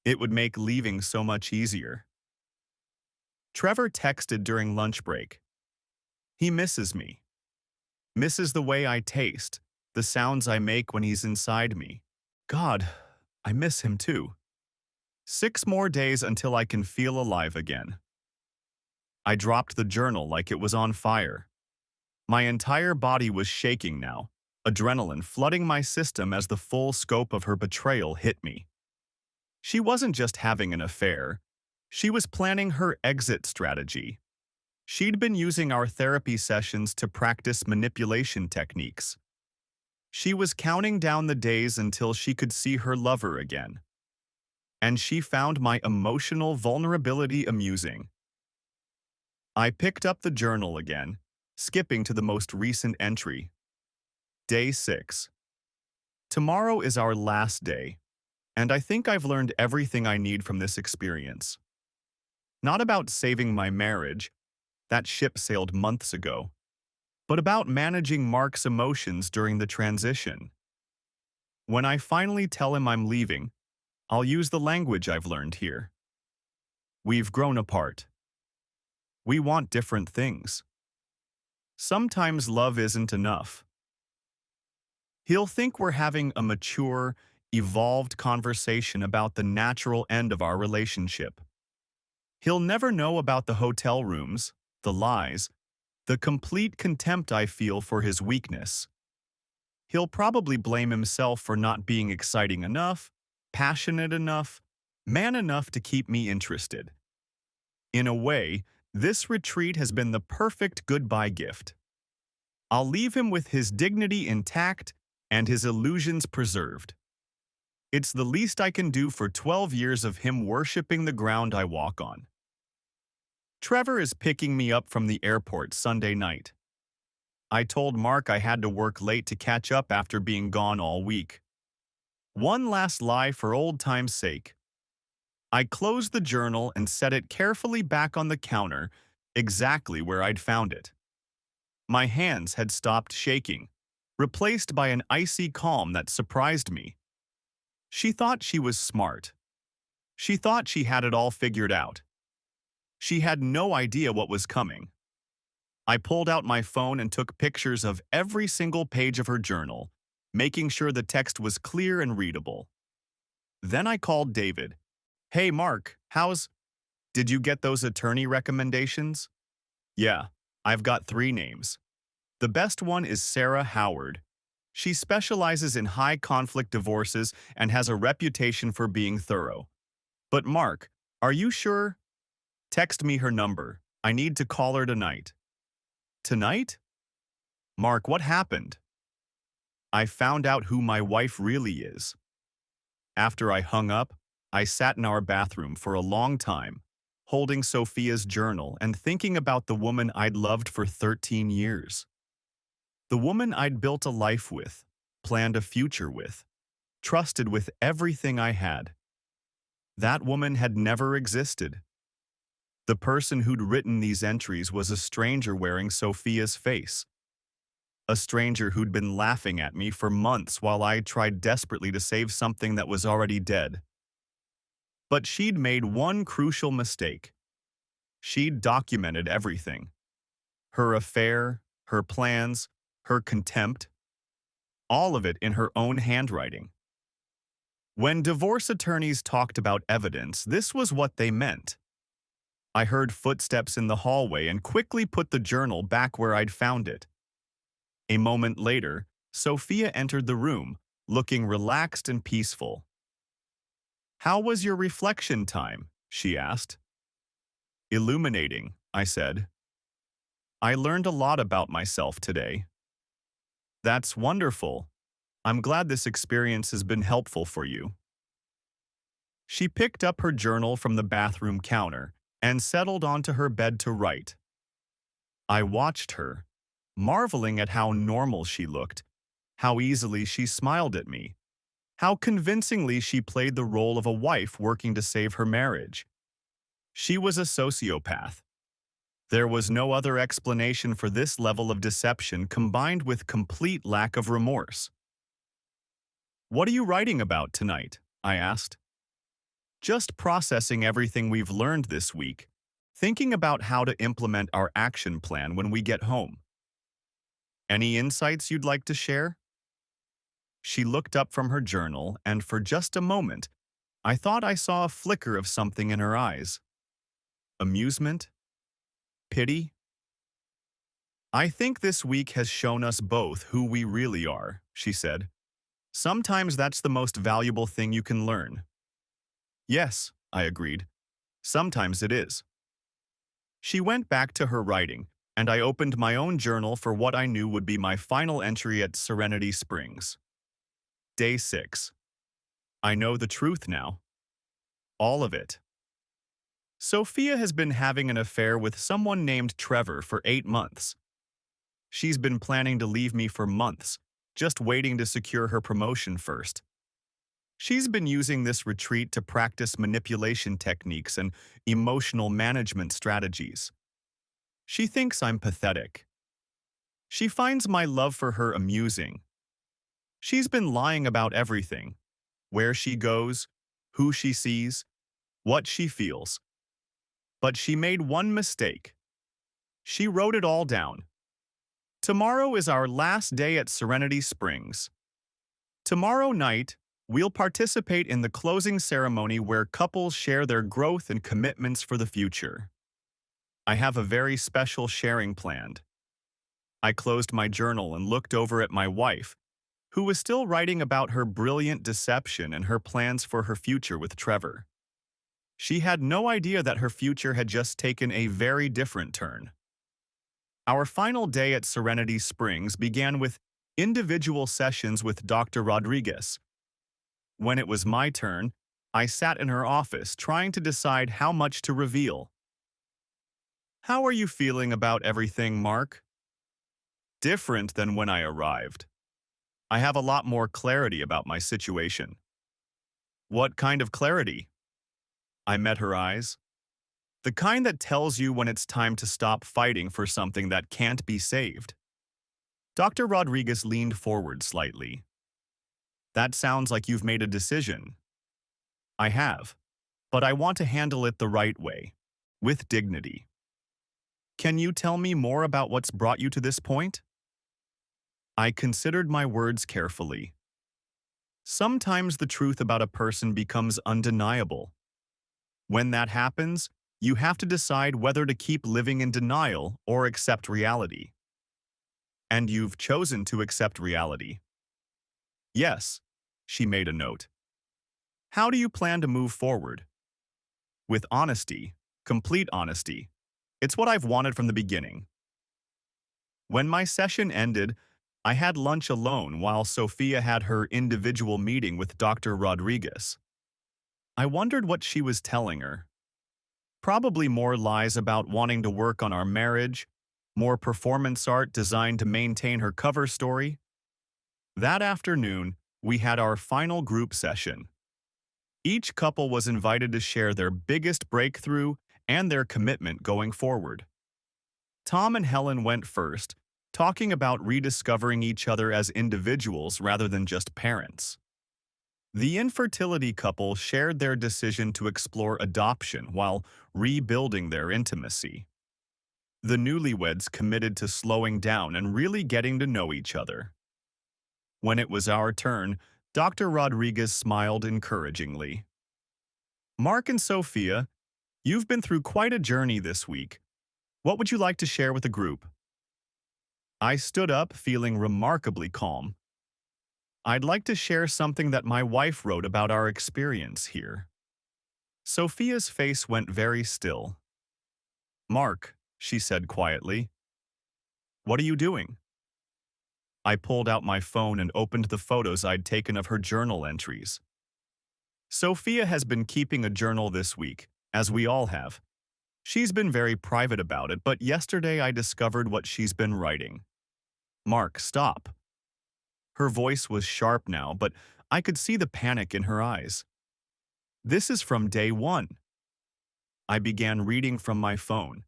[SPEAKER 1] It would make leaving so much easier. Trevor texted during lunch break. He misses me. Misses the way I taste, the sounds I make when he's inside me. God, I miss him too. 6 more days until I can feel alive again. I dropped the journal like it was on fire. My entire body was shaking now, adrenaline flooding my system as the full scope of her betrayal hit me. She wasn't just having an affair. She was planning her exit strategy. She'd been using our therapy sessions to practice manipulation techniques. She was counting down the days until she could see her lover again. And she found my emotional vulnerability amusing. I picked up the journal again, skipping to the most recent entry. Day 6. Tomorrow is our last day, and I think I've learned everything I need from this experience. Not about saving my marriage, that ship sailed months ago, but about managing Mark's emotions during the transition. When I finally tell him I'm leaving, I'll use the language I've learned here. We've grown apart. We want different things. Sometimes love isn't enough. He'll think we're having a mature, evolved conversation about the natural end of our relationship. He'll never know about the hotel rooms, the lies, the complete contempt I feel for his weakness. He'll probably blame himself for not being exciting enough, passionate enough, man enough to keep me interested. In a way, this retreat has been the perfect goodbye gift. I'll leave him with his dignity intact and his illusions preserved. It's the least I can do for 12 years of him worshiping the ground I walk on. Trevor is picking me up from the airport Sunday night. I told Mark I had to work late to catch up after being gone all week. One last lie for old time's sake. I closed the journal and set it carefully back on the counter, exactly where I'd found it. My hands had stopped shaking, replaced by an icy calm that surprised me. She thought she was smart. She thought she had it all figured out. She had no idea what was coming. I pulled out my phone and took pictures of every single page of her journal, making sure the text was clear and readable. Then I called David. Hey, Mark, did you get those attorney recommendations? Yeah, I've got 3 names. The best one is Sarah Howard. She specializes in high-conflict divorces and has a reputation for being thorough. But Mark, are you sure? Text me her number. I need to call her tonight. Tonight? Mark, what happened? I found out who my wife really is. After I hung up, I sat in our bathroom for a long time, holding Sophia's journal and thinking about the woman I'd loved for 13 years. The woman I'd built a life with, planned a future with, trusted with everything I had. That woman had never existed. The person who'd written these entries was a stranger wearing Sophia's face. A stranger who'd been laughing at me for months while I tried desperately to save something that was already dead. But she'd made one crucial mistake. She'd documented everything. Her affair, her plans, her contempt, all of it in her own handwriting. When divorce attorneys talked about evidence, this was what they meant. I heard footsteps in the hallway and quickly put the journal back where I'd found it. A moment later, Sophia entered the room, looking relaxed and peaceful. "How was your reflection time?" she asked. "Illuminating," I said. "I learned a lot about myself today." "That's wonderful. I'm glad this experience has been helpful for you." She picked up her journal from the bathroom counter and settled onto her bed to write. I watched her, marveling at how normal she looked, how easily she smiled at me, how convincingly she played the role of a wife working to save her marriage. She was a sociopath. There was no other explanation for this level of deception combined with complete lack of remorse. "What are you writing about tonight?" I asked. "Just processing everything we've learned this week, thinking about how to implement our action plan when we get home." "Any insights you'd like to share?" She looked up from her journal, and for just a moment, I thought I saw a flicker of something in her eyes. Amusement? Pity? "I think this week has shown us both who we really are," she said. "Sometimes that's the most valuable thing you can learn." "Yes," I agreed. "Sometimes it is." She went back to her writing, and I opened my own journal for what I knew would be my final entry at Serenity Springs. Day 6. I know the truth now. All of it. Sophia has been having an affair with someone named Trevor for 8 months. She's been planning to leave me for months, just waiting to secure her promotion first. She's been using this retreat to practice manipulation techniques and emotional management strategies. She thinks I'm pathetic. She finds my love for her amusing. She's been lying about everything: where she goes, who she sees, what she feels. But she made one mistake. She wrote it all down. Tomorrow is our last day at Serenity Springs. Tomorrow night, we'll participate in the closing ceremony where couples share their growth and commitments for the future. I have a very special sharing planned. I closed my journal and looked over at my wife, who was still writing about her brilliant deception and her plans for her future with Trevor. She had no idea that her future had just taken a very different turn. Our final day at Serenity Springs began with individual sessions with Dr. Rodriguez. When it was my turn, I sat in her office trying to decide how much to reveal. "How are you feeling about everything, Mark?" "Different than when I arrived. I have a lot more clarity about my situation." "What kind of clarity?" I met her eyes. "The kind that tells you when it's time to stop fighting for something that can't be saved." Dr. Rodriguez leaned forward slightly. "That sounds like you've made a decision." "I have, but I want to handle it the right way, with dignity." Can you tell me more about what's brought you to this point? I considered my words carefully. Sometimes the truth about a person becomes undeniable. When that happens, you have to decide whether to keep living in denial or accept reality. And you've chosen to accept reality. Yes, she made a note. How do you plan to move forward? With honesty, complete honesty. It's what I've wanted from the beginning. When my session ended, I had lunch alone while Sophia had her individual meeting with Dr. Rodriguez. I wondered what she was telling her. Probably more lies about wanting to work on our marriage, more performance art designed to maintain her cover story. That afternoon, we had our final group session. Each couple was invited to share their biggest breakthrough and their commitment going forward. Tom and Helen went first, talking about rediscovering each other as individuals rather than just parents. The infertility couple shared their decision to explore adoption while rebuilding their intimacy. The newlyweds committed to slowing down and really getting to know each other. When it was our turn, Dr. Rodriguez smiled encouragingly. Mark and Sophia, you've been through quite a journey this week. What would you like to share with the group? I stood up, feeling remarkably calm. I'd like to share something that my wife wrote about our experience here. Sophia's face went very still. Mark, she said quietly, what are you doing? I pulled out my phone and opened the photos I'd taken of her journal entries. Sophia has been keeping a journal this week, as we all have. She's been very private about it, but yesterday I discovered what she's been writing. Mark, stop. Her voice was sharp now, but I could see the panic in her eyes. This is from day one. I began reading from my phone.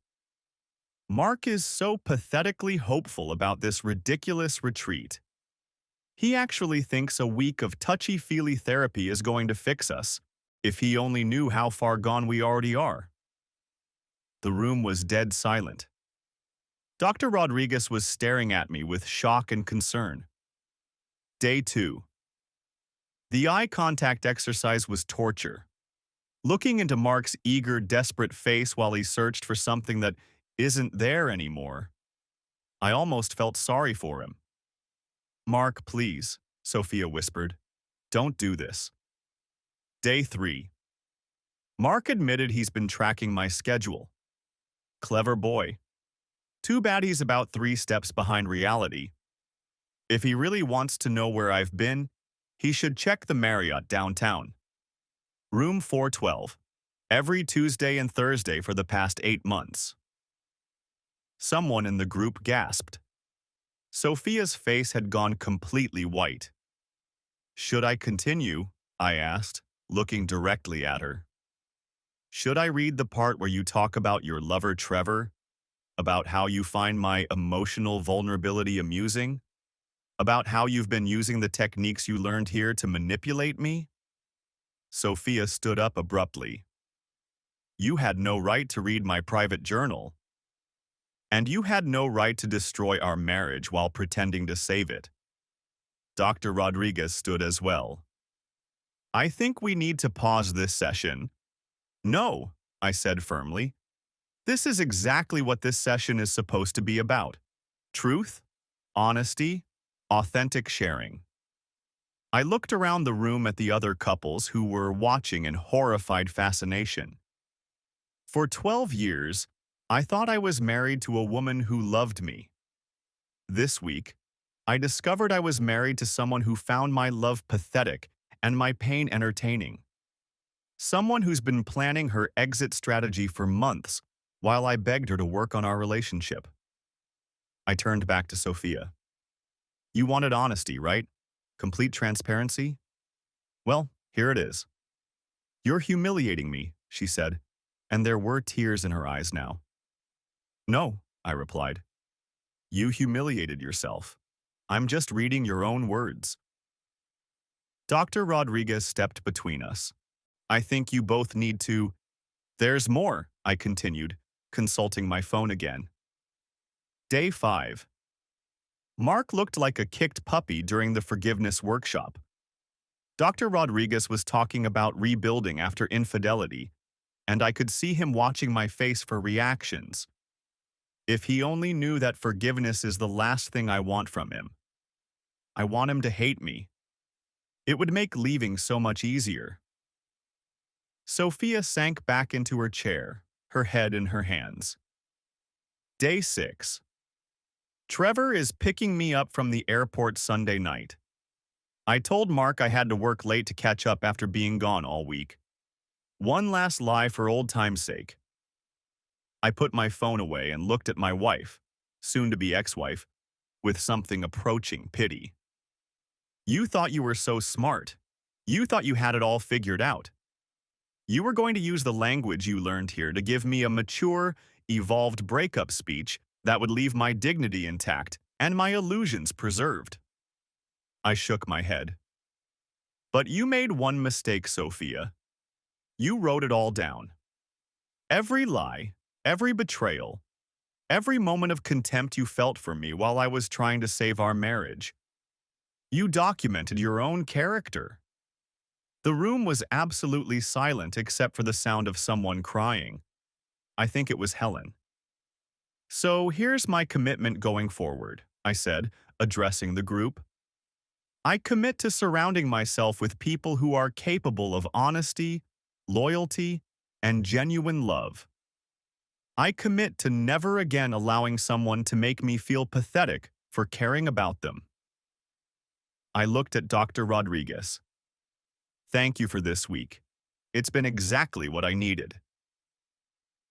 [SPEAKER 1] Mark is so pathetically hopeful about this ridiculous retreat. He actually thinks a week of touchy-feely therapy is going to fix us, if he only knew how far gone we already are. The room was dead silent. Dr. Rodriguez was staring at me with shock and concern. Day 2. The eye contact exercise was torture. Looking into Mark's eager, desperate face while he searched for something that isn't there anymore. I almost felt sorry for him. Mark, please, Sophia whispered. Don't do this. Day 3. Mark admitted he's been tracking my schedule. Clever boy. Too bad he's about 3 steps behind reality. If he really wants to know where I've been, he should check the Marriott downtown. Room 412. Every Tuesday and Thursday for the past 8 months. Someone in the group gasped. Sophia's face had gone completely white. Should I continue? I asked, looking directly at her. Should I read the part where you talk about your lover Trevor? About how you find my emotional vulnerability amusing? About how you've been using the techniques you learned here to manipulate me? Sophia stood up abruptly. You had no right to read my private journal. And you had no right to destroy our marriage while pretending to save it. Dr. Rodriguez stood as well. I think we need to pause this session. No, I said firmly. This is exactly what this session is supposed to be about. Truth, honesty, authentic sharing. I looked around the room at the other couples who were watching in horrified fascination. For 12 years, I thought I was married to a woman who loved me. This week, I discovered I was married to someone who found my love pathetic and my pain entertaining. Someone who's been planning her exit strategy for months while I begged her to work on our relationship. I turned back to Sophia. You wanted honesty, right? Complete transparency? Well, here it is. You're humiliating me, she said, and there were tears in her eyes now. No, I replied. You humiliated yourself. I'm just reading your own words. Dr. Rodriguez stepped between us. I think you both need to... There's more, I continued, consulting my phone again. Day 5. Mark looked like a kicked puppy during the forgiveness workshop. Dr. Rodriguez was talking about rebuilding after infidelity, and I could see him watching my face for reactions. If he only knew that forgiveness is the last thing I want from him. I want him to hate me. It would make leaving so much easier. Sophia sank back into her chair, her head in her hands. Day 6. Trevor is picking me up from the airport Sunday night. I told Mark I had to work late to catch up after being gone all week. One last lie for old time's sake. I put my phone away and looked at my wife, soon-to-be ex-wife, with something approaching pity. You thought you were so smart. You thought you had it all figured out. You were going to use the language you learned here to give me a mature, evolved breakup speech that would leave my dignity intact and my illusions preserved. I shook my head. But you made one mistake, Sophia. You wrote it all down. Every lie, every betrayal, every moment of contempt you felt for me while I was trying to save our marriage. You documented your own character. The room was absolutely silent except for the sound of someone crying. I think it was Helen. So here's my commitment going forward, I said, addressing the group. I commit to surrounding myself with people who are capable of honesty, loyalty, and genuine love. I commit to never again allowing someone to make me feel pathetic for caring about them. I looked at Dr. Rodriguez. Thank you for this week. It's been exactly what I needed.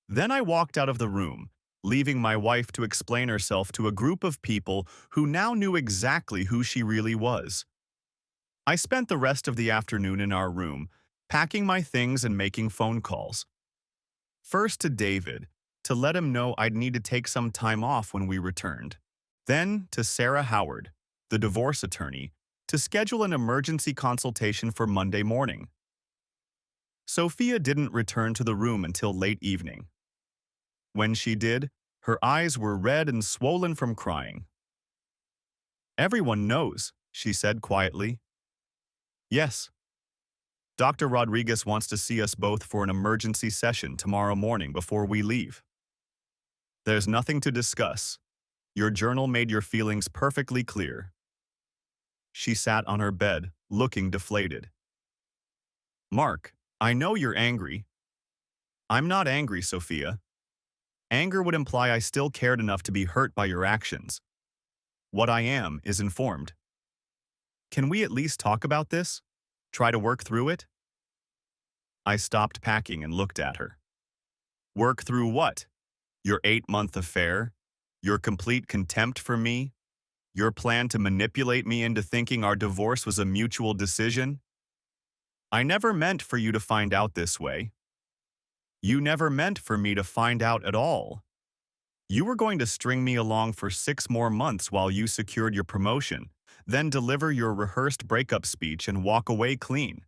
[SPEAKER 1] Then I walked out of the room, leaving my wife to explain herself to a group of people who now knew exactly who she really was. I spent the rest of the afternoon in our room, packing my things and making phone calls. First to David, to let him know I'd need to take some time off when we returned. Then to Sarah Howard, the divorce attorney, to schedule an emergency consultation for Monday morning. Sophia didn't return to the room until late evening. When she did, her eyes were red and swollen from crying. Everyone knows, she said quietly. Yes. Dr. Rodriguez wants to see us both for an emergency session tomorrow morning before we leave. There's nothing to discuss. Your journal made your feelings perfectly clear. She sat on her bed, looking deflated. Mark, I know you're angry. I'm not angry, Sophia. Anger would imply I still cared enough to be hurt by your actions. What I am is informed. Can we at least talk about this? Try to work through it? I stopped packing and looked at her. Work through what? Your 8-month affair? Your complete contempt for me? Your plan to manipulate me into thinking our divorce was a mutual decision? I never meant for you to find out this way. You never meant for me to find out at all. You were going to string me along for 6 more months while you secured your promotion, then deliver your rehearsed breakup speech and walk away clean.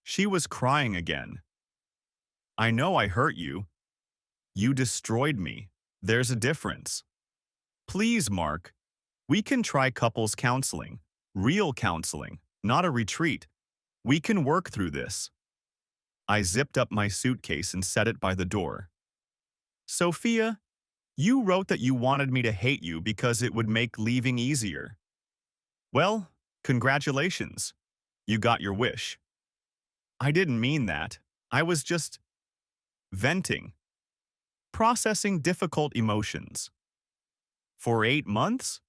[SPEAKER 1] She was crying again. I know I hurt you. You destroyed me. There's a difference. Please, Mark, we can try couples counseling, real counseling, not a retreat. We can work through this. I zipped up my suitcase and set it by the door. Sophia, you wrote that you wanted me to hate you because it would make leaving easier. Well, congratulations. You got your wish. I didn't mean that. I was just venting, processing difficult emotions. For 8 months?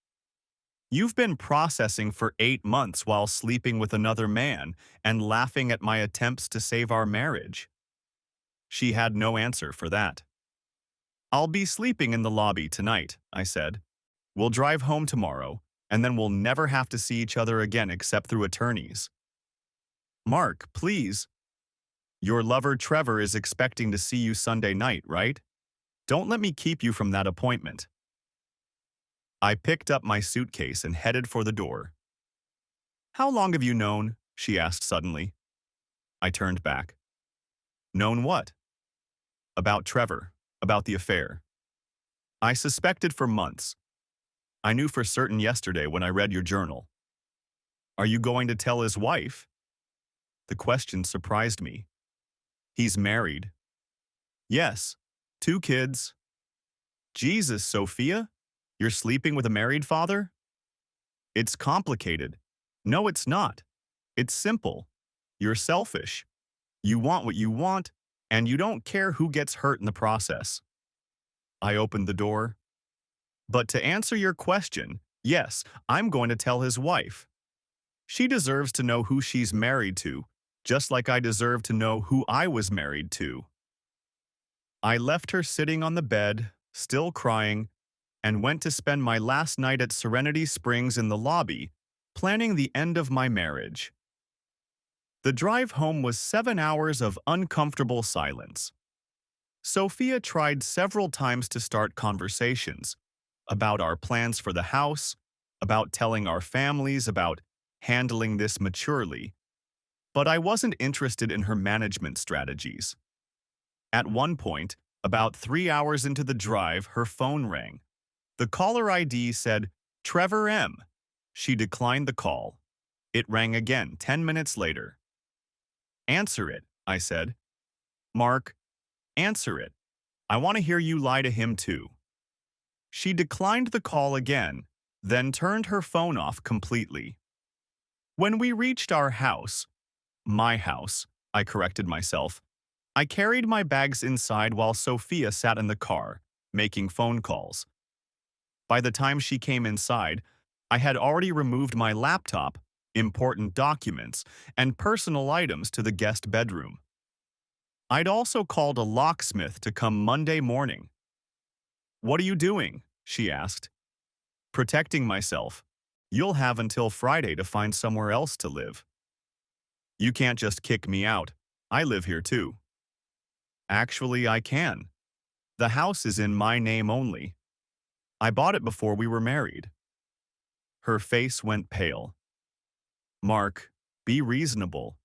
[SPEAKER 1] You've been processing for 8 months while sleeping with another man and laughing at my attempts to save our marriage. She had no answer for that. I'll be sleeping in the lobby tonight, I said. We'll drive home tomorrow, and then we'll never have to see each other again except through attorneys. Mark, please. Your lover Trevor is expecting to see you Sunday night, right? Don't let me keep you from that appointment. I picked up my suitcase and headed for the door. How long have you known? She asked suddenly. I turned back. Known what? About Trevor, about the affair. I suspected for months. I knew for certain yesterday when I read your journal. Are you going to tell his wife? The question surprised me. He's married. Yes. 2 kids. Jesus, Sophia? You're sleeping with a married father? It's complicated. No, it's not. It's simple. You're selfish. You want what you want, and you don't care who gets hurt in the process. I opened the door. But to answer your question, yes, I'm going to tell his wife. She deserves to know who she's married to, just like I deserve to know who I was married to. I left her sitting on the bed, still crying, and went to spend my last night at Serenity Springs in the lobby, planning the end of my marriage. The drive home was 7 hours of uncomfortable silence. Sophia tried several times to start conversations about our plans for the house, about telling our families, about handling this maturely, but I wasn't interested in her management strategies. At one point, about 3 hours into the drive, her phone rang. The caller ID said, Trevor M. She declined the call. It rang again 10 minutes later. Answer it, I said. Mark, answer it. I want to hear you lie to him too. She declined the call again, then turned her phone off completely. When we reached our house, my house, I corrected myself, I carried my bags inside while Sophia sat in the car, making phone calls. By the time she came inside, I had already removed my laptop, important documents, and personal items to the guest bedroom. I'd also called a locksmith to come Monday morning. What are you doing? She asked. Protecting myself. You'll have until Friday to find somewhere else to live. You can't just kick me out. I live here too. Actually, I can. The house is in my name only. I bought it before we were married. Her face went pale. Mark, be reasonable.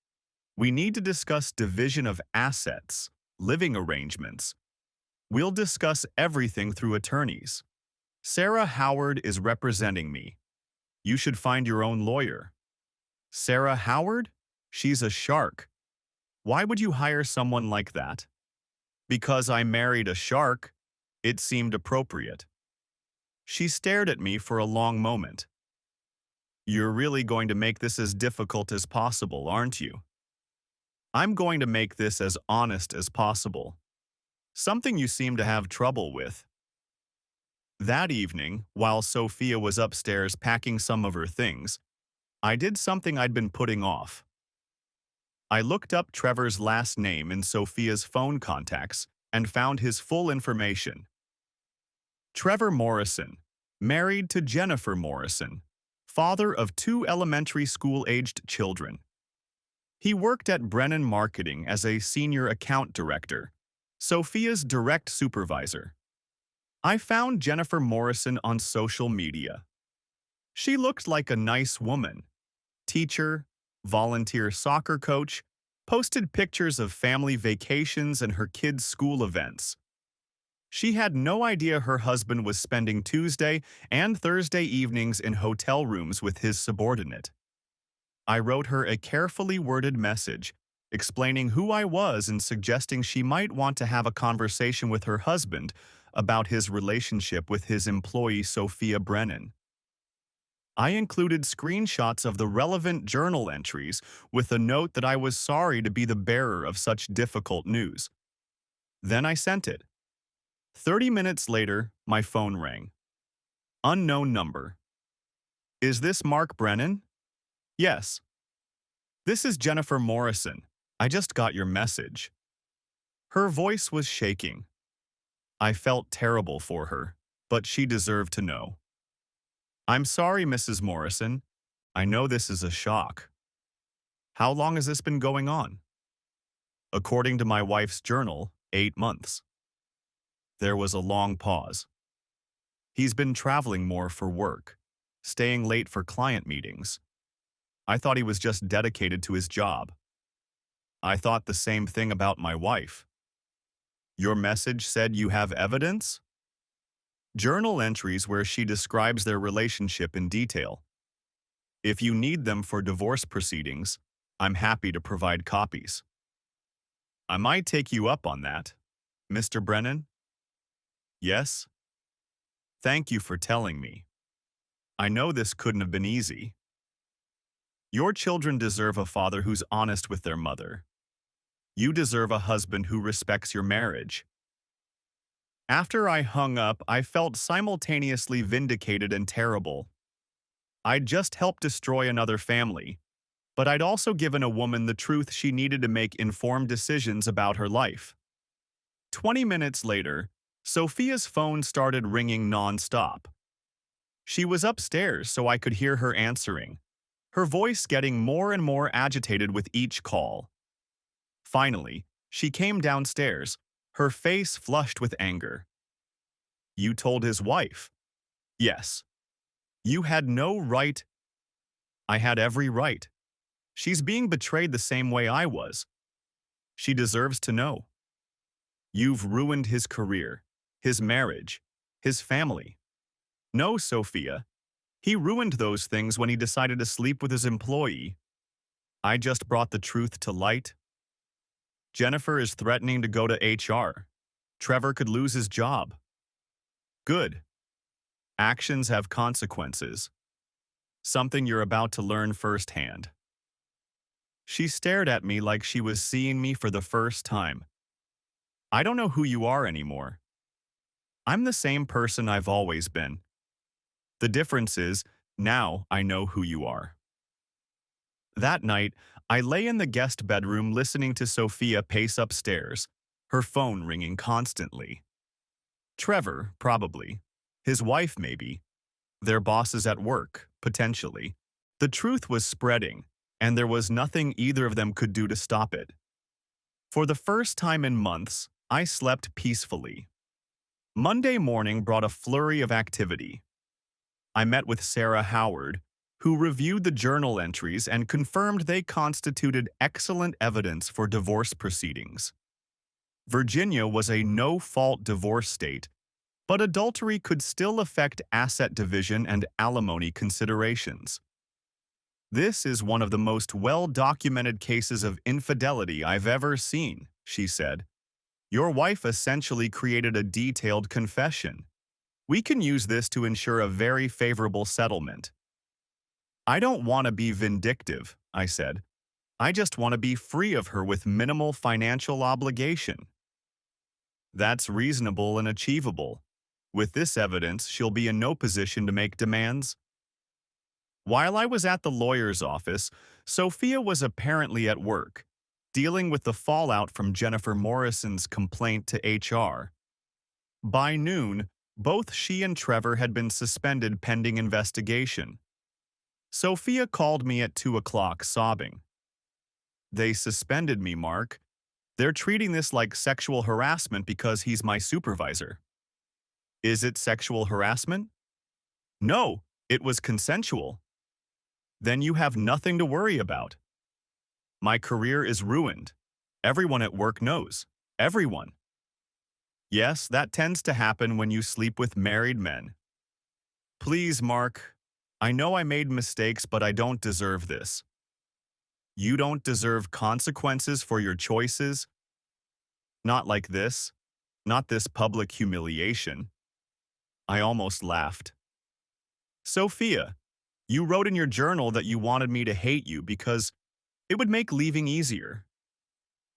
[SPEAKER 1] We need to discuss division of assets, living arrangements. We'll discuss everything through attorneys. Sarah Howard is representing me. You should find your own lawyer. Sarah Howard? She's a shark. Why would you hire someone like that? Because I married a shark. It seemed appropriate. She stared at me for a long moment. You're really going to make this as difficult as possible, aren't you? I'm going to make this as honest as possible. Something you seem to have trouble with. That evening, while Sophia was upstairs packing some of her things, I did something I'd been putting off. I looked up Trevor's last name in Sophia's phone contacts and found his full information. Trevor Morrison, married to Jennifer Morrison, father of 2 elementary school-aged children. He worked at Brennan Marketing as a senior account director, Sophia's direct supervisor. I found Jennifer Morrison on social media. She looked like a nice woman. Teacher, volunteer soccer coach, posted pictures of family vacations and her kids' school events. She had no idea her husband was spending Tuesday and Thursday evenings in hotel rooms with his subordinate. I wrote her a carefully worded message, explaining who I was and suggesting she might want to have a conversation with her husband about his relationship with his employee Sophia Brennan. I included screenshots of the relevant journal entries with a note that I was sorry to be the bearer of such difficult news. Then I sent it. 30 minutes later, my phone rang. Unknown number. Is this Mark Brennan? Yes. This is Jennifer Morrison. I just got your message. Her voice was shaking. I felt terrible for her, but she deserved to know. I'm sorry, Mrs. Morrison. I know this is a shock. How long has this been going on? According to my wife's journal, 8 months. There was a long pause. He's been traveling more for work, staying late for client meetings. I thought he was just dedicated to his job. I thought the same thing about my wife. Your message said you have evidence? Journal entries where she describes their relationship in detail. If you need them for divorce proceedings, I'm happy to provide copies. I might take you up on that. Mr. Brennan? Yes? Thank you for telling me. I know this couldn't have been easy. Your children deserve a father who's honest with their mother. You deserve a husband who respects your marriage. After I hung up, I felt simultaneously vindicated and terrible. I'd just helped destroy another family, but I'd also given a woman the truth she needed to make informed decisions about her life. 20 minutes later, Sophia's phone started ringing non-stop. She was upstairs, so I could hear her answering, her voice getting more and more agitated with each call. Finally, she came downstairs, her face flushed with anger. You told his wife? Yes. You had no right. I had every right. She's being betrayed the same way I was. She deserves to know. You've ruined his career, his marriage, his family. No, Sophia. He ruined those things when he decided to sleep with his employee. I just brought the truth to light. Jennifer is threatening to go to HR. Trevor could lose his job. Good. Actions have consequences. Something you're about to learn firsthand. She stared at me like she was seeing me for the first time. I don't know who you are anymore. I'm the same person I've always been. The difference is, now I know who you are. That night, I lay in the guest bedroom listening to Sophia pace upstairs, her phone ringing constantly. Trevor, probably. His wife, maybe. Their bosses at work, potentially. The truth was spreading, and there was nothing either of them could do to stop it. For the first time in months, I slept peacefully. Monday morning brought a flurry of activity. I met with Sarah Howard, who reviewed the journal entries and confirmed they constituted excellent evidence for divorce proceedings. Virginia was a no-fault divorce state, but adultery could still affect asset division and alimony considerations. This is one of the most well-documented cases of infidelity I've ever seen, she said. Your wife essentially created a detailed confession. We can use this to ensure a very favorable settlement. I don't want to be vindictive, I said. I just want to be free of her with minimal financial obligation. That's reasonable and achievable. With this evidence, she'll be in no position to make demands. While I was at the lawyer's office, Sophia was apparently at work, dealing with the fallout from Jennifer Morrison's complaint to HR. By noon, both she and Trevor had been suspended pending investigation. Sophia called me at 2 o'clock, sobbing. They suspended me, Mark. They're treating this like sexual harassment because he's my supervisor. Is it sexual harassment? No, it was consensual. Then you have nothing to worry about. My career is ruined. Everyone at work knows. Everyone. Yes, that tends to happen when you sleep with married men. Please, Mark. I know I made mistakes, but I don't deserve this. You don't deserve consequences for your choices? Not like this. Not this public humiliation. I almost laughed. Sophia, you wrote in your journal that you wanted me to hate you because it would make leaving easier.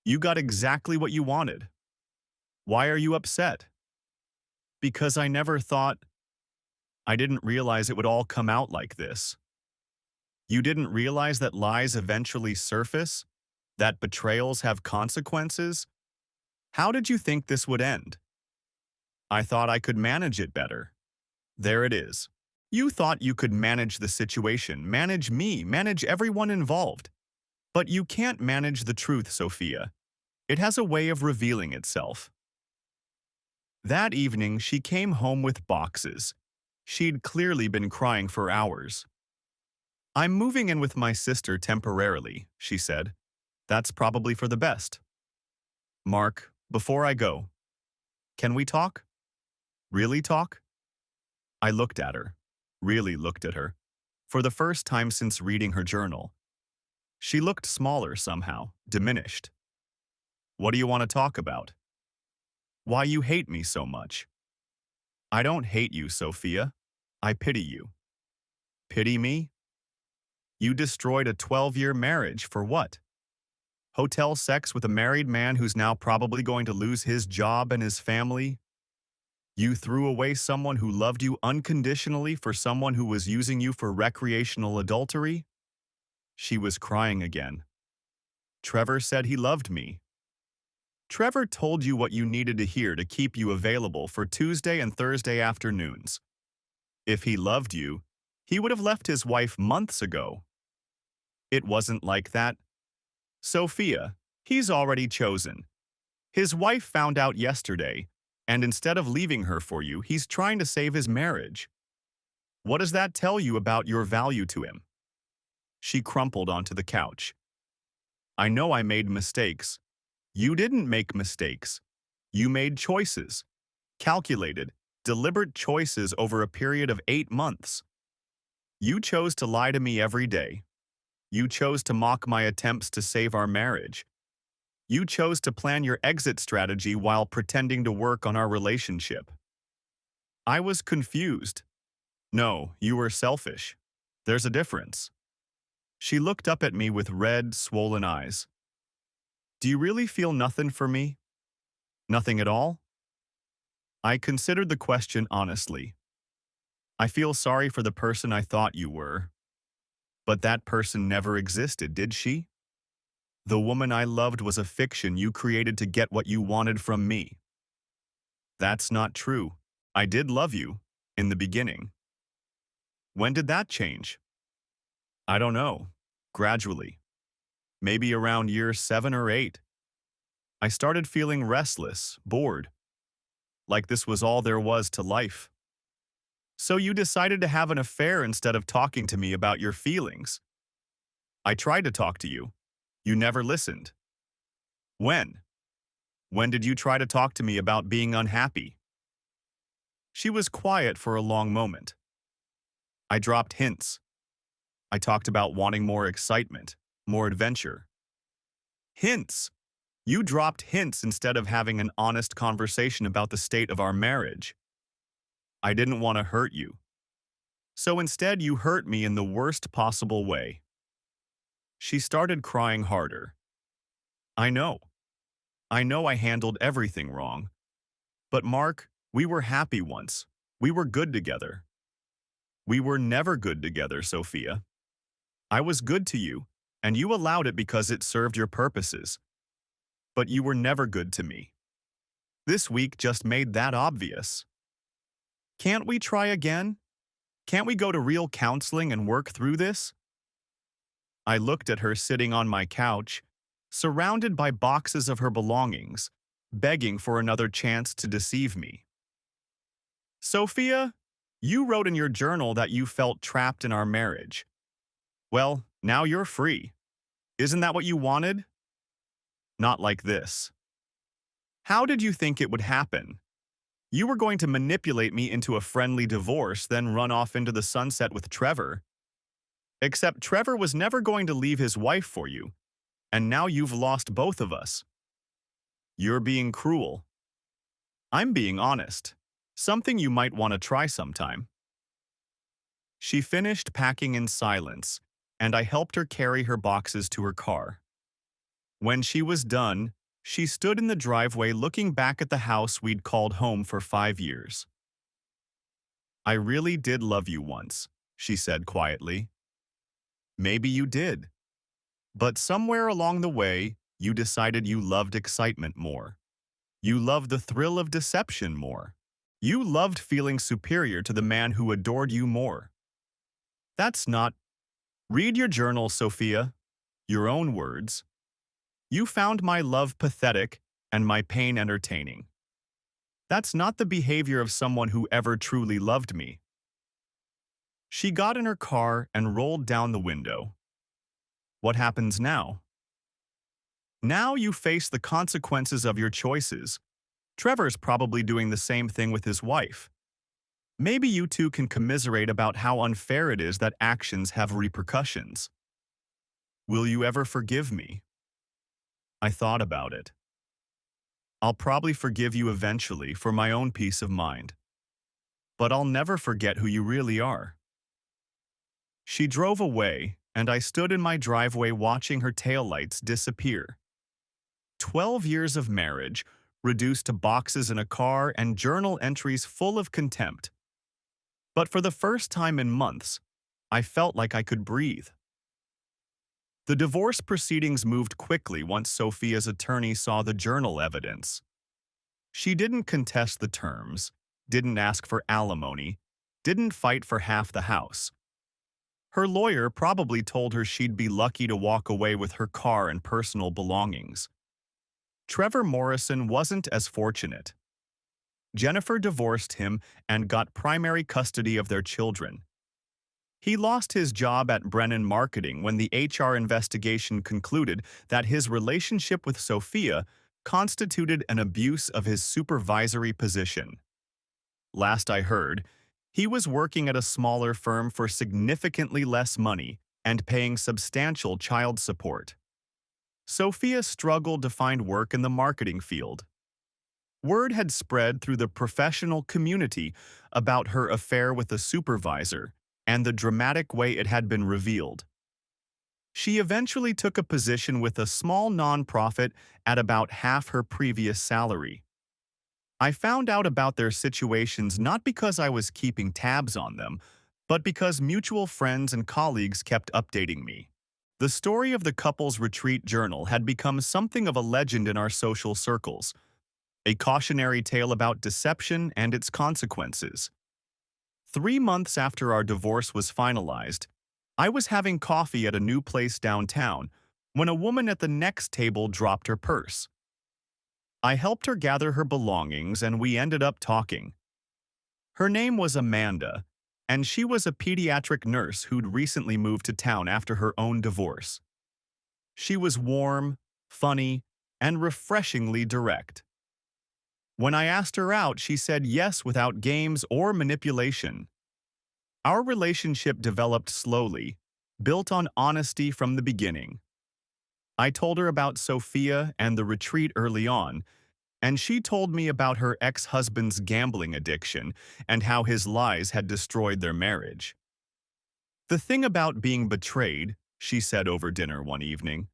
[SPEAKER 1] You got exactly what you wanted. Why are you upset? Because I never thought. I didn't realize it would all come out like this. You didn't realize that lies eventually surface? That betrayals have consequences? How did you think this would end? I thought I could manage it better. There it is. You thought you could manage the situation, manage me, manage everyone involved. But you can't manage the truth, Sophia. It has a way of revealing itself. That evening, she came home with boxes. She'd clearly been crying for hours. I'm moving in with my sister temporarily, she said. That's probably for the best. Mark, before I go, can we talk? Really talk? I looked at her, really looked at her, for the first time since reading her journal. She looked smaller somehow, diminished. What do you want to talk about? Why you hate me so much? I don't hate you, Sophia. I pity you. Pity me? You destroyed a 12-year marriage for what? Hotel sex with a married man who's now probably going to lose his job and his family? You threw away someone who loved you unconditionally for someone who was using you for recreational adultery? She was crying again. Trevor said he loved me. Trevor told you what you needed to hear to keep you available for Tuesday and Thursday afternoons. If he loved you, he would have left his wife months ago. It wasn't like that. Sophia, he's already chosen. His wife found out yesterday, and instead of leaving her for you, he's trying to save his marriage. What does that tell you about your value to him? She crumpled onto the couch. I know I made mistakes. You didn't make mistakes. You made choices. Calculated, deliberate choices over a period of 8 months. You chose to lie to me every day. You chose to mock my attempts to save our marriage. You chose to plan your exit strategy while pretending to work on our relationship. I was confused. No, you were selfish. There's a difference. She looked up at me with red, swollen eyes. Do you really feel nothing for me? Nothing at all? I considered the question honestly. I feel sorry for the person I thought you were. But that person never existed, did she? The woman I loved was a fiction you created to get what you wanted from me. That's not true. I did love you, in the beginning. When did that change? I don't know. Gradually. Maybe around year 7 or 8. I started feeling restless, bored. Like this was all there was to life. So you decided to have an affair instead of talking to me about your feelings. I tried to talk to you. You never listened. When? When did you try to talk to me about being unhappy? She was quiet for a long moment. I dropped hints. I talked about wanting more excitement, more adventure. Hints! You dropped hints instead of having an honest conversation about the state of our marriage. I didn't want to hurt you. So instead you hurt me in the worst possible way. She started crying harder. I know. I know I handled everything wrong. But Mark, we were happy once. We were good together. We were never good together, Sophia. I was good to you, and you allowed it because it served your purposes. But you were never good to me. This week just made that obvious. Can't we try again? Can't we go to real counseling and work through this? I looked at her sitting on my couch, surrounded by boxes of her belongings, begging for another chance to deceive me. Sophia, you wrote in your journal that you felt trapped in our marriage. Well, now you're free. Isn't that what you wanted? Not like this. How did you think it would happen? You were going to manipulate me into a friendly divorce, then run off into the sunset with Trevor. Except Trevor was never going to leave his wife for you, and now you've lost both of us. You're being cruel. I'm being honest. Something you might want to try sometime. She finished packing in silence, and I helped her carry her boxes to her car. When she was done, she stood in the driveway looking back at the house we'd called home for 5 years. I really did love you once, she said quietly. Maybe you did. But somewhere along the way, you decided you loved excitement more. You loved the thrill of deception more. You loved feeling superior to the man who adored you more. That's not... Read your journal, Sophia. Your own words. You found my love pathetic and my pain entertaining. That's not the behavior of someone who ever truly loved me. She got in her car and rolled down the window. What happens now? Now you face the consequences of your choices. Trevor's probably doing the same thing with his wife. Maybe you two can commiserate about how unfair it is that actions have repercussions. Will you ever forgive me? I thought about it. I'll probably forgive you eventually for my own peace of mind. But I'll never forget who you really are. She drove away, and I stood in my driveway watching her taillights disappear. 12 years of marriage, reduced to boxes in a car and journal entries full of contempt. But for the first time in months, I felt like I could breathe. The divorce proceedings moved quickly once Sophia's attorney saw the journal evidence. She didn't contest the terms, didn't ask for alimony, didn't fight for half the house. Her lawyer probably told her she'd be lucky to walk away with her car and personal belongings. Trevor Morrison wasn't as fortunate. Jennifer divorced him and got primary custody of their children. He lost his job at Brennan Marketing when the HR investigation concluded that his relationship with Sophia constituted an abuse of his supervisory position. Last I heard, he was working at a smaller firm for significantly less money and paying substantial child support. Sophia struggled to find work in the marketing field. Word had spread through the professional community about her affair with a supervisor and the dramatic way it had been revealed. She eventually took a position with a small nonprofit at about half her previous salary. I found out about their situations not because I was keeping tabs on them, but because mutual friends and colleagues kept updating me. The story of the couple's retreat journal had become something of a legend in our social circles, a cautionary tale about deception and its consequences. 3 months after our divorce was finalized, I was having coffee at a new place downtown when a woman at the next table dropped her purse. I helped her gather her belongings and we ended up talking. Her name was Amanda, and she was a pediatric nurse who'd recently moved to town after her own divorce. She was warm, funny, and refreshingly direct. When I asked her out, she said yes without games or manipulation. Our relationship developed slowly, built on honesty from the beginning. I told her about Sophia and the retreat early on, and she told me about her ex-husband's gambling addiction and how his lies had destroyed their marriage. The thing about being betrayed, she said over dinner one evening,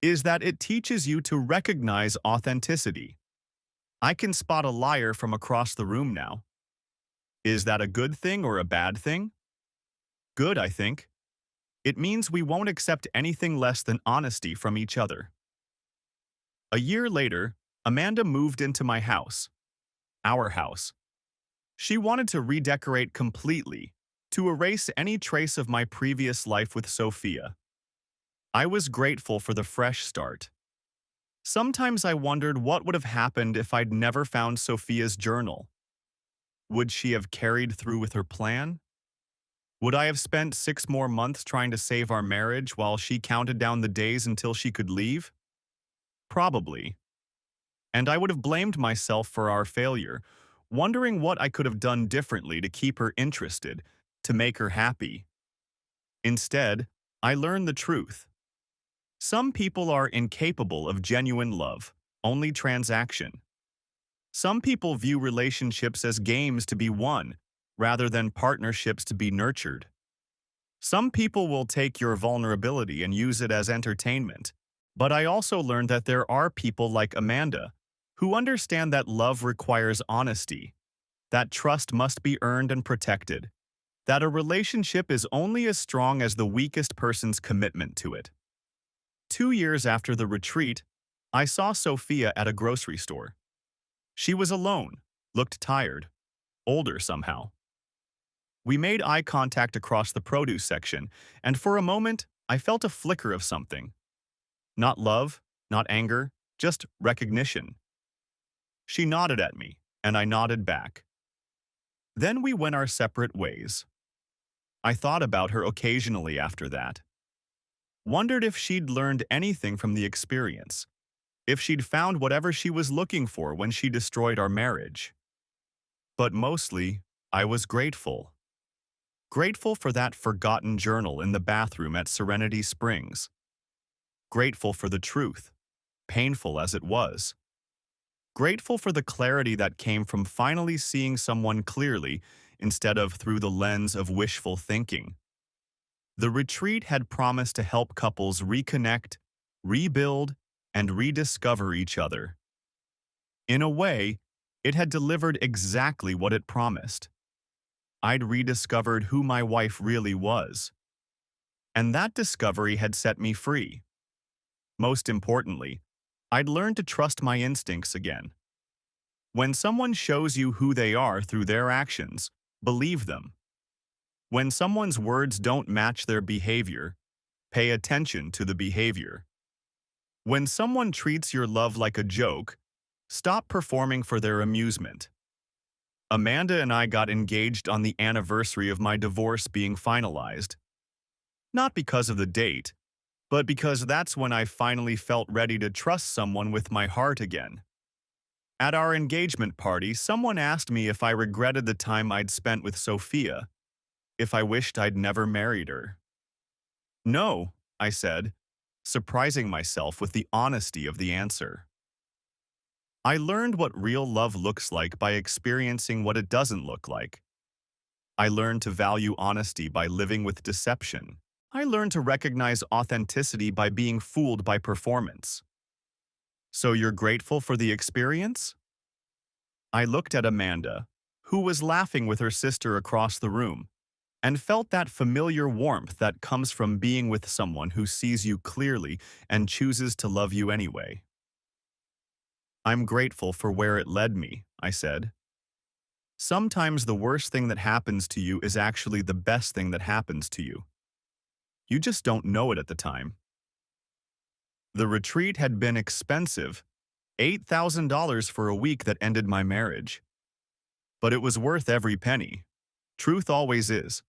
[SPEAKER 1] is that it teaches you to recognize authenticity. I can spot a liar from across the room now. Is that a good thing or a bad thing? Good, I think. It means we won't accept anything less than honesty from each other. A year later, Amanda moved into my house, our house. She wanted to redecorate completely, to erase any trace of my previous life with Sophia. I was grateful for the fresh start. Sometimes I wondered what would have happened if I'd never found Sophia's journal. Would she have carried through with her plan? Would I have spent 6 more months trying to save our marriage while she counted down the days until she could leave? Probably. And I would have blamed myself for our failure, wondering what I could have done differently to keep her interested, to make her happy. Instead, I learned the truth. Some people are incapable of genuine love, only transaction. Some people view relationships as games to be won, rather than partnerships to be nurtured. Some people will take your vulnerability and use it as entertainment, but I also learned that there are people like Amanda who understand that love requires honesty, that trust must be earned and protected, that a relationship is only as strong as the weakest person's commitment to it. 2 years after the retreat, I saw Sophia at a grocery store. She was alone, looked tired, older somehow. We made eye contact across the produce section, and for a moment, I felt a flicker of something. Not love, not anger, just recognition. She nodded at me, and I nodded back. Then we went our separate ways. I thought about her occasionally after that. Wondered if she'd learned anything from the experience, if she'd found whatever she was looking for when she destroyed our marriage. But mostly, I was grateful. Grateful for that forgotten journal in the bathroom at Serenity Springs. Grateful for the truth, painful as it was. Grateful for the clarity that came from finally seeing someone clearly instead of through the lens of wishful thinking. The retreat had promised to help couples reconnect, rebuild, and rediscover each other. In a way, it had delivered exactly what it promised. I'd rediscovered who my wife really was. And that discovery had set me free. Most importantly, I'd learned to trust my instincts again. When someone shows you who they are through their actions, believe them. When someone's words don't match their behavior, pay attention to the behavior. When someone treats your love like a joke, stop performing for their amusement. Amanda and I got engaged on the anniversary of my divorce being finalized. Not because of the date, but because that's when I finally felt ready to trust someone with my heart again. At our engagement party, someone asked me if I regretted the time I'd spent with Sophia, if I wished I'd never married her. No, I said, surprising myself with the honesty of the answer. I learned what real love looks like by experiencing what it doesn't look like. I learned to value honesty by living with deception. I learned to recognize authenticity by being fooled by performance. So you're grateful for the experience? I looked at Amanda, who was laughing with her sister across the room, and felt that familiar warmth that comes from being with someone who sees you clearly and chooses to love you anyway. I'm grateful for where it led me, I said. Sometimes the worst thing that happens to you is actually the best thing that happens to you. You just don't know it at the time. The retreat had been expensive, $8,000 for a week that ended my marriage. But it was worth every penny. Truth always is.